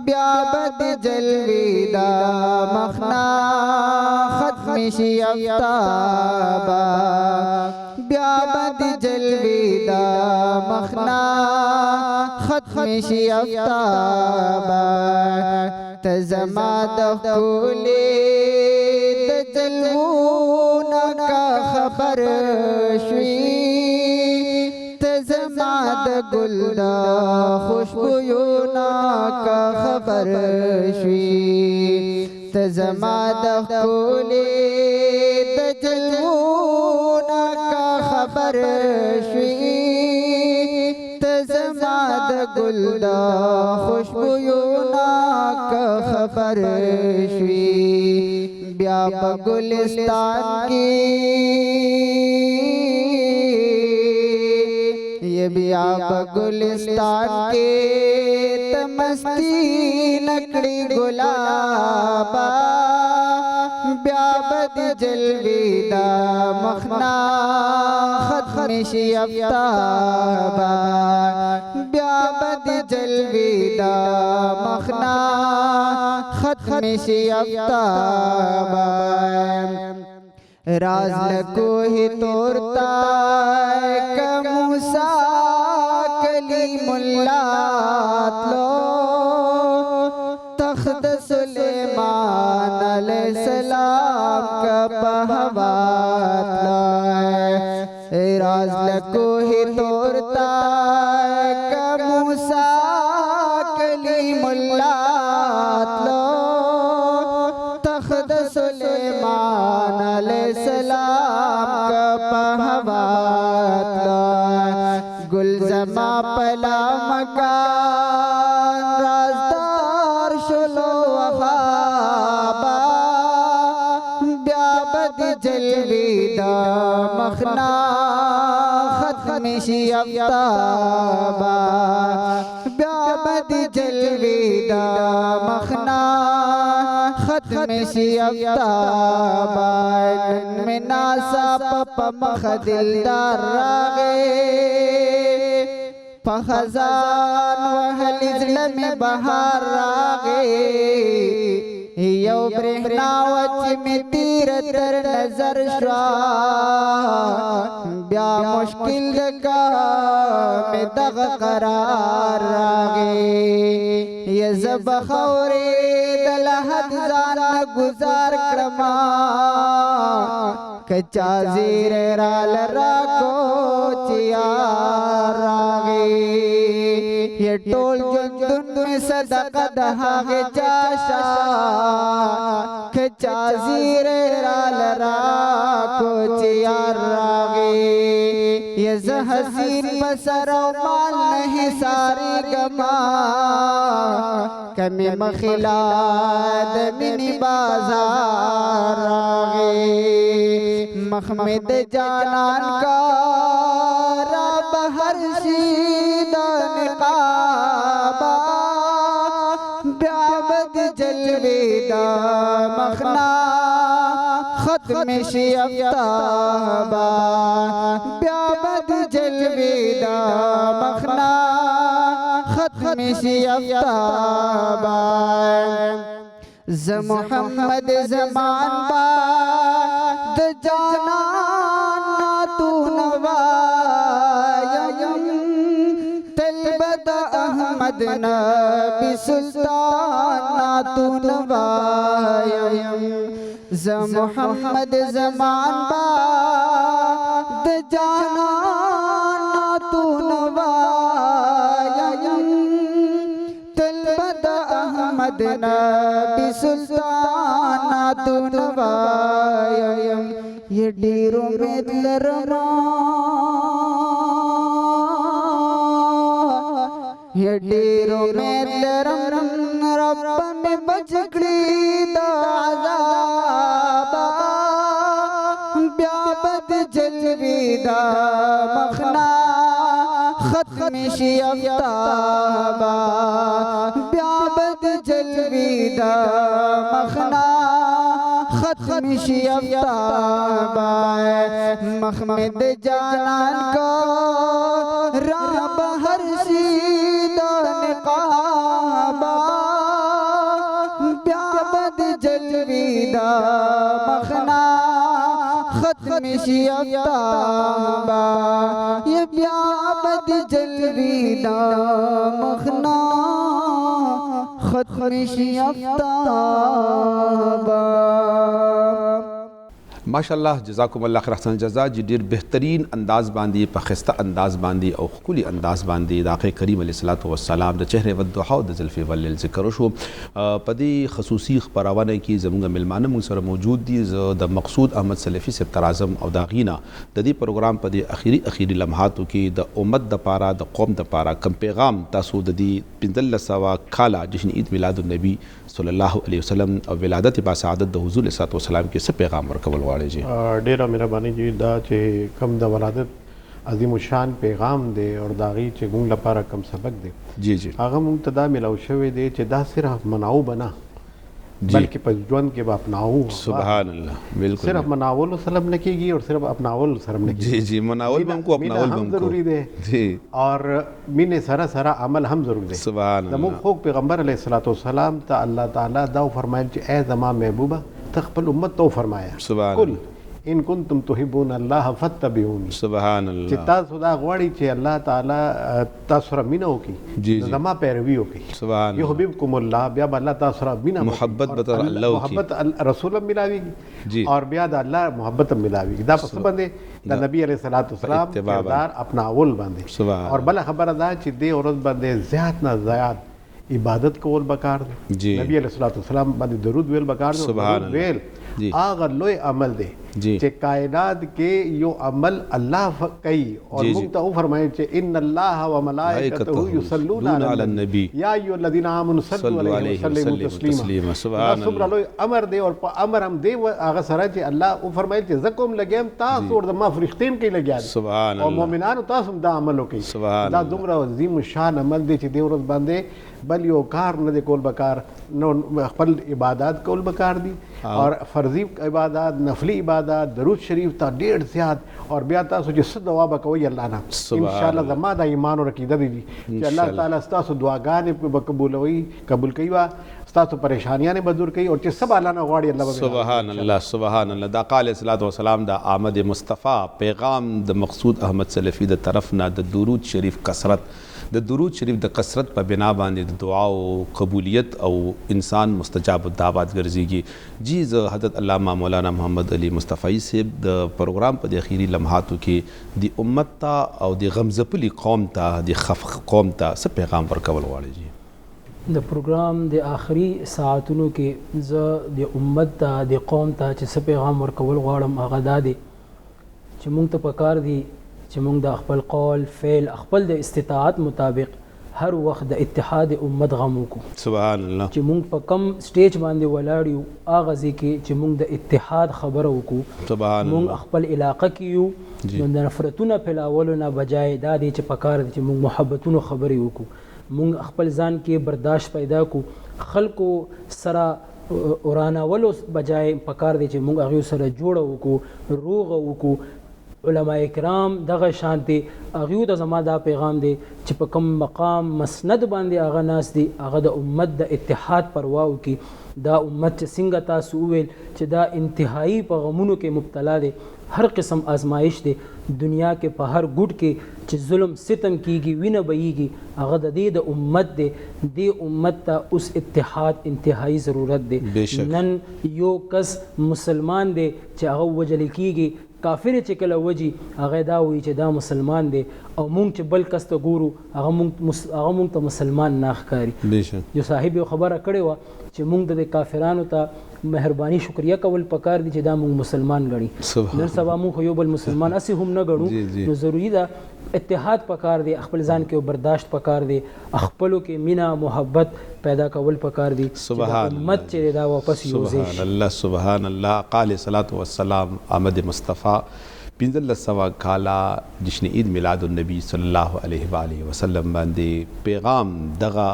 بیابد جلوی دا مخنا ختم شیفتابا بیابد جلوی دا مخنا ختم شیفتابا تزما دخولی دجلونا کا خبر شوی गुलदा खुशबूना का खबर श्वी तजमा दखोले तजलूना का खबर श्वी तजमा गुलदा खुशबूना का खबर श्वी ब्याब गुलिस्तान की ये ब्याब गुलिस्तान के तमस्ती नकड़ी गुलाबा ब्याबद जलवेदा मखना खत्म शियफ्ताबा ब्याबद जलवेदा मखना खत्म शियफ्ताबा राज लको ही तोरता कमुसा कलीमुल्लाह लो तख्त सुलेमान अलैहिस्सलाम का पहवात लो राज लको ही तोरता कमुसा कलीमुल्लाह लो तख्त सुलेमान अलैहिस्सलाम का पहवात लो गुलजमा पला मकान राजदार शुलो वफाबा ब्याबद जलवेदा मखना खत्म शियफ्ताबा ब्याबद जलवेदा मखना खत्म शियफ्ताबा मिनासा पप मख दिलदार रागे पखजान वहल इज़्ल बहार रागे यो ब्रहना वच में तीर तर नजर श्वा ब्या मुश्किल का में दग करार रागे ये जब खौरे दलहद जान गुजार क्रमा कच्चा जीर राल राको चियार रागे ये टोल जुंदुन में सदका दहागे चाशा कच्चा जीर राल राको चियार रागे ये जहसीन बसरो माल नहीं सारी गमा कमी मखिलाद मिनी बाजार रागे महमद जानान का रब हर शीदान काबा ब्याबद जलवेदा मखना खत्म शियफ्ताबा ब्याबद जलवेदा मखना खत्म शियफ्ताबा ज मोहम्मद ज़मान बाद जाना तू नवायम तलबद अहमद नबी सुल्तान तू नवायम ज मोहम्मद ज़मान बाद जाना तू नवायम तलबद अहमद नबी सुल्तान तू नवायम ये डेरों में लरमा ये डेरों में लरम रब में बजगड़ी दाज़ाबा ब्याबद जलवेदा मखना खत्म शियफ्ताबा ब्याबद जलवेदा मखना खत्म शियफ्ताबा महमद जानान को रब हर शीदान काबा ब्याबद जलवेदा मखना खत्म शियफ्ताबा ये ब्याबद जलवेदा मखना खत्म शियफ्ताबा। ماشاءالله جزاکم الله خیر احسن جزا جی ډیر بهترین انداز باندې په خسته انداز باندې او خولي انداز باندې د آقا کریم علیه الصلاۃ والسلام د چهره والضحا او د زلفې واللیل ذکر شو. په دې خصوصي خبرونه کې زموږ ملمانه موږ سره موجود دي. د مقصود احمد سلفي صاحب ترازم او دا غینا د دې پروګرام په دې اخیری لمحاتو کې د امت د پاره د قوم د پاره کم پیغام تاسو د دې 1500 کاله جشن عید میلاد النبی صلی الله علیه وسلم او ولادت با سعادت د حضور صلی الله علیه وسلم کې څه پیغام ورکول غواړي جی؟ ډیره مهرباني جی دا چې کم د ولادت عظیم الشان پیغام دی او داغي چې موږ لپاره کم سبق دی جی جی هغه موږ ته دا ملو شوی دی چې دا صرف مناو بنا بلکې په ژوند کې به اپناو. سبحان الله بالکل صرف مناول سلام نه کیږي او صرف اپناول سلام نه کیږي. جی جی مناول بم کو اپناول بم کو ضروری دی جی اور مینه سره سره عمل هم ضروری دی. سبحان الله. زموږ خو پیغمبر علیه الصلاۃ والسلام ته الله تعالی دا فرمایل چې اے زما محبوبه تخپل امت تو فرمایا سبحان کل ان کنتم تحبون الله فاتبعوني. سبحان الله. چې تاسو دا غواړئ چې الله تعالی تاسو سره مینه وکړي جی زما پیروي وکړي. سبحان الله. یحببکم الله بیا به الله تاسو سره مینه محبت به تر الله وکړي. محبت رسول هم ملاويږي جی اور بیا د الله محبت هم ملاويږي. دا په څه باندې د نبی علیه الصلاۃ والسلام کردار اپناول باندې. سبحان. اور بل خبره دا چې دې ورځ باندې زیات نه زیات عبادت کول بکار دی. جی نبی علیہ الصلوۃ والسلام باندې درود ویل بکار دی. سبحان درود ویل جی هغه لوی عمل دی جی چې کائنات کې یو عمل الله کوي اور جی موږ ته فرمایي چې ان الله وملائکته یصلون علی النبی یا ایها الذین آمنوا صلوا علیه وسلموا تسلیما. سبحان الله لوی امر دی اور په امر هم دی هغه سره چې الله او فرمایي چې زکم لګیم تاسو ور د ما فرښتین کې لګیا سبحان الله. او مؤمنانو تاسو دا عمل وکړي. سبحان دا دومره عظیم شان عمل دی چې دی ورځ باندې بل یو کار نه دی کول بکار نو خپل عبادت کول بکار دي اور فرضی عبادت نفلی عبادت درود شریف ته ډیر زیات اور بیا تاسو چې څه دعا وکوي الله نه ان شاء الله زما د ایمان او عقیده دي چې الله تعالی تاسو دعاګانې په قبول کوي وا تاسو پریشانیاں نه بدور کوي او چې سب الله نه غواړي الله سبحان الله. سبحان الله. دا قال صلوات و سلام د احمد مصطفی پیغام د مقصود احمد سلفی د طرف نه د درود شریف کثرت د درود شریف د کثرت په بنا باندې د دعا او قبولیت او انسان مستجاب الدعوات ګرځيږي. جی حضرت علامہ مولانا محمد علی مصطفی صاحب د پروګرام په د اخیری لمحاتو کې د امت ته او د غمزپلی قوم ته د خف قوم ته څه پیغام ورکول غواړي جی؟ د پروګرام د آخري ساعتونو کې زه د امت ته د قوم ته چې څه پیغام ورکول غواړم هغه دا دی چې موږ ته پکار دی چې موږ د خپل قول فعل خپل د استطاعت مطابق هر وخت د اتحاد امت غم وکړو. سبحان الله. چې موږ په کم سټیج باندې ولاړ یو هغه ځکه چې موږ د اتحاد خبره وکړو. سبحان الله. موږ خپل علاقه کې یو نو د نفرتونو پھیلاولو نه بجای دا دی چې پکار دی چې موږ محبتونو خبرې وکړو. موږ خپل ځان کې برداشت پیدا کو خلکو سره ورانولو بجای پکار دی چې موږ هغه سره جوړ وکړو روغ وکړو. علماء کرام دغه شانتي هغه ته زما دا پیغام دی چې په کوم مقام مسند باندې هغه ناس دي هغه د امت د اتحاد پروا وکي. دا امت چې څنګه تاسو ویل چې دا انتهایی په غمونو کې مبتلا دي هر قسم آزمائش دی دنیا کې په هر ګډ کې چې ظلم ستم کیږي وینه بهیږي هغه د دې د امت دی. د امت ته اوس اتحاد انتهایی ضرورت دی. نن یو کس مسلمان دی چې هغه وجل کیږي کافر چې کله وجي هغه دا وی چې دا مسلمان دی او مونږ چې بل کس ته ګورو هغه مونږ ته مسلمان نه ښکاري. یو صاحب یو خبره کړې وه چې مونږ د کافرانو ته مهرباني شکریه کول پکار دي چې دا مونږ مسلمان ګڼي. نن سبا مونږ یو بل مسلمان اسی هم نه ګڼو نو ضروري ده اتحاد پکار دی خپل ځان کې برداشت پکار دی خپلو کې مینا محبت پیدا کول پکار دی. سبحان امت چې دا واپس یوځي. سبحان الله. سبحان الله. قال صلوات و سلام احمد مصطفی 1500 کاله جشن عید میلاد النبی صلی الله علیه و آله وسلم باندې پیغام دغه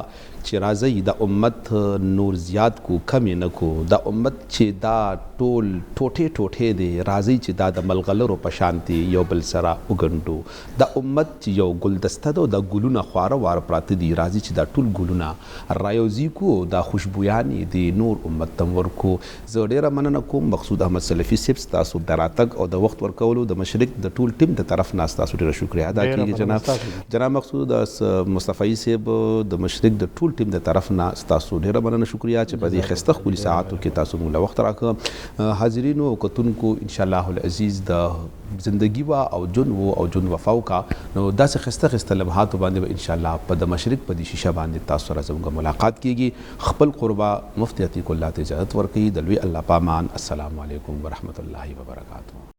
چې راځي د امت نور زیات کو کم نه کو د امت چې دا ټول ټوټه دی راځي چې دا د ملغلرو په شانتي یو بل سره وګڼو د امت چې یو ګلدسته ده د ګلونه خواره وار پراته دي راځي چې دا ټول ګلونه رایوزي کو دا خوشبویانې دی نور امت تم ورکو. زه ډیره مننه کوم مقصود احمد سلفي صاحب تاسو دراتګ او د وخت ورکولو د مشرق د ټول ټیم د طرف نه تاسو ډیره شکریا ادا کیږي جناب مقصود مصطفی صاحب د مشرق د ټول ټیم د طرف نه ستاسو ډیره مننه شکریا چې په دې ښایسته ښکلي ساعتو کې تاسو موږ له وخت راکړه. حاضرینو او کتونکو انشاءالله العزیز د زندگی وا او جون و او جون وفاو کا نو داسې ښایسته ښایسته لمحاتو باندې به انشاءالله په د مشرق په دې شیشه باندې تاسو سره زموږ ملاقات کیږي. خپل قربا مفتی عتیق الله ته اجازت ورکړي. د لوی الله پامان. السلام علیکم ورحمۃ اللہ وبرکاتہ.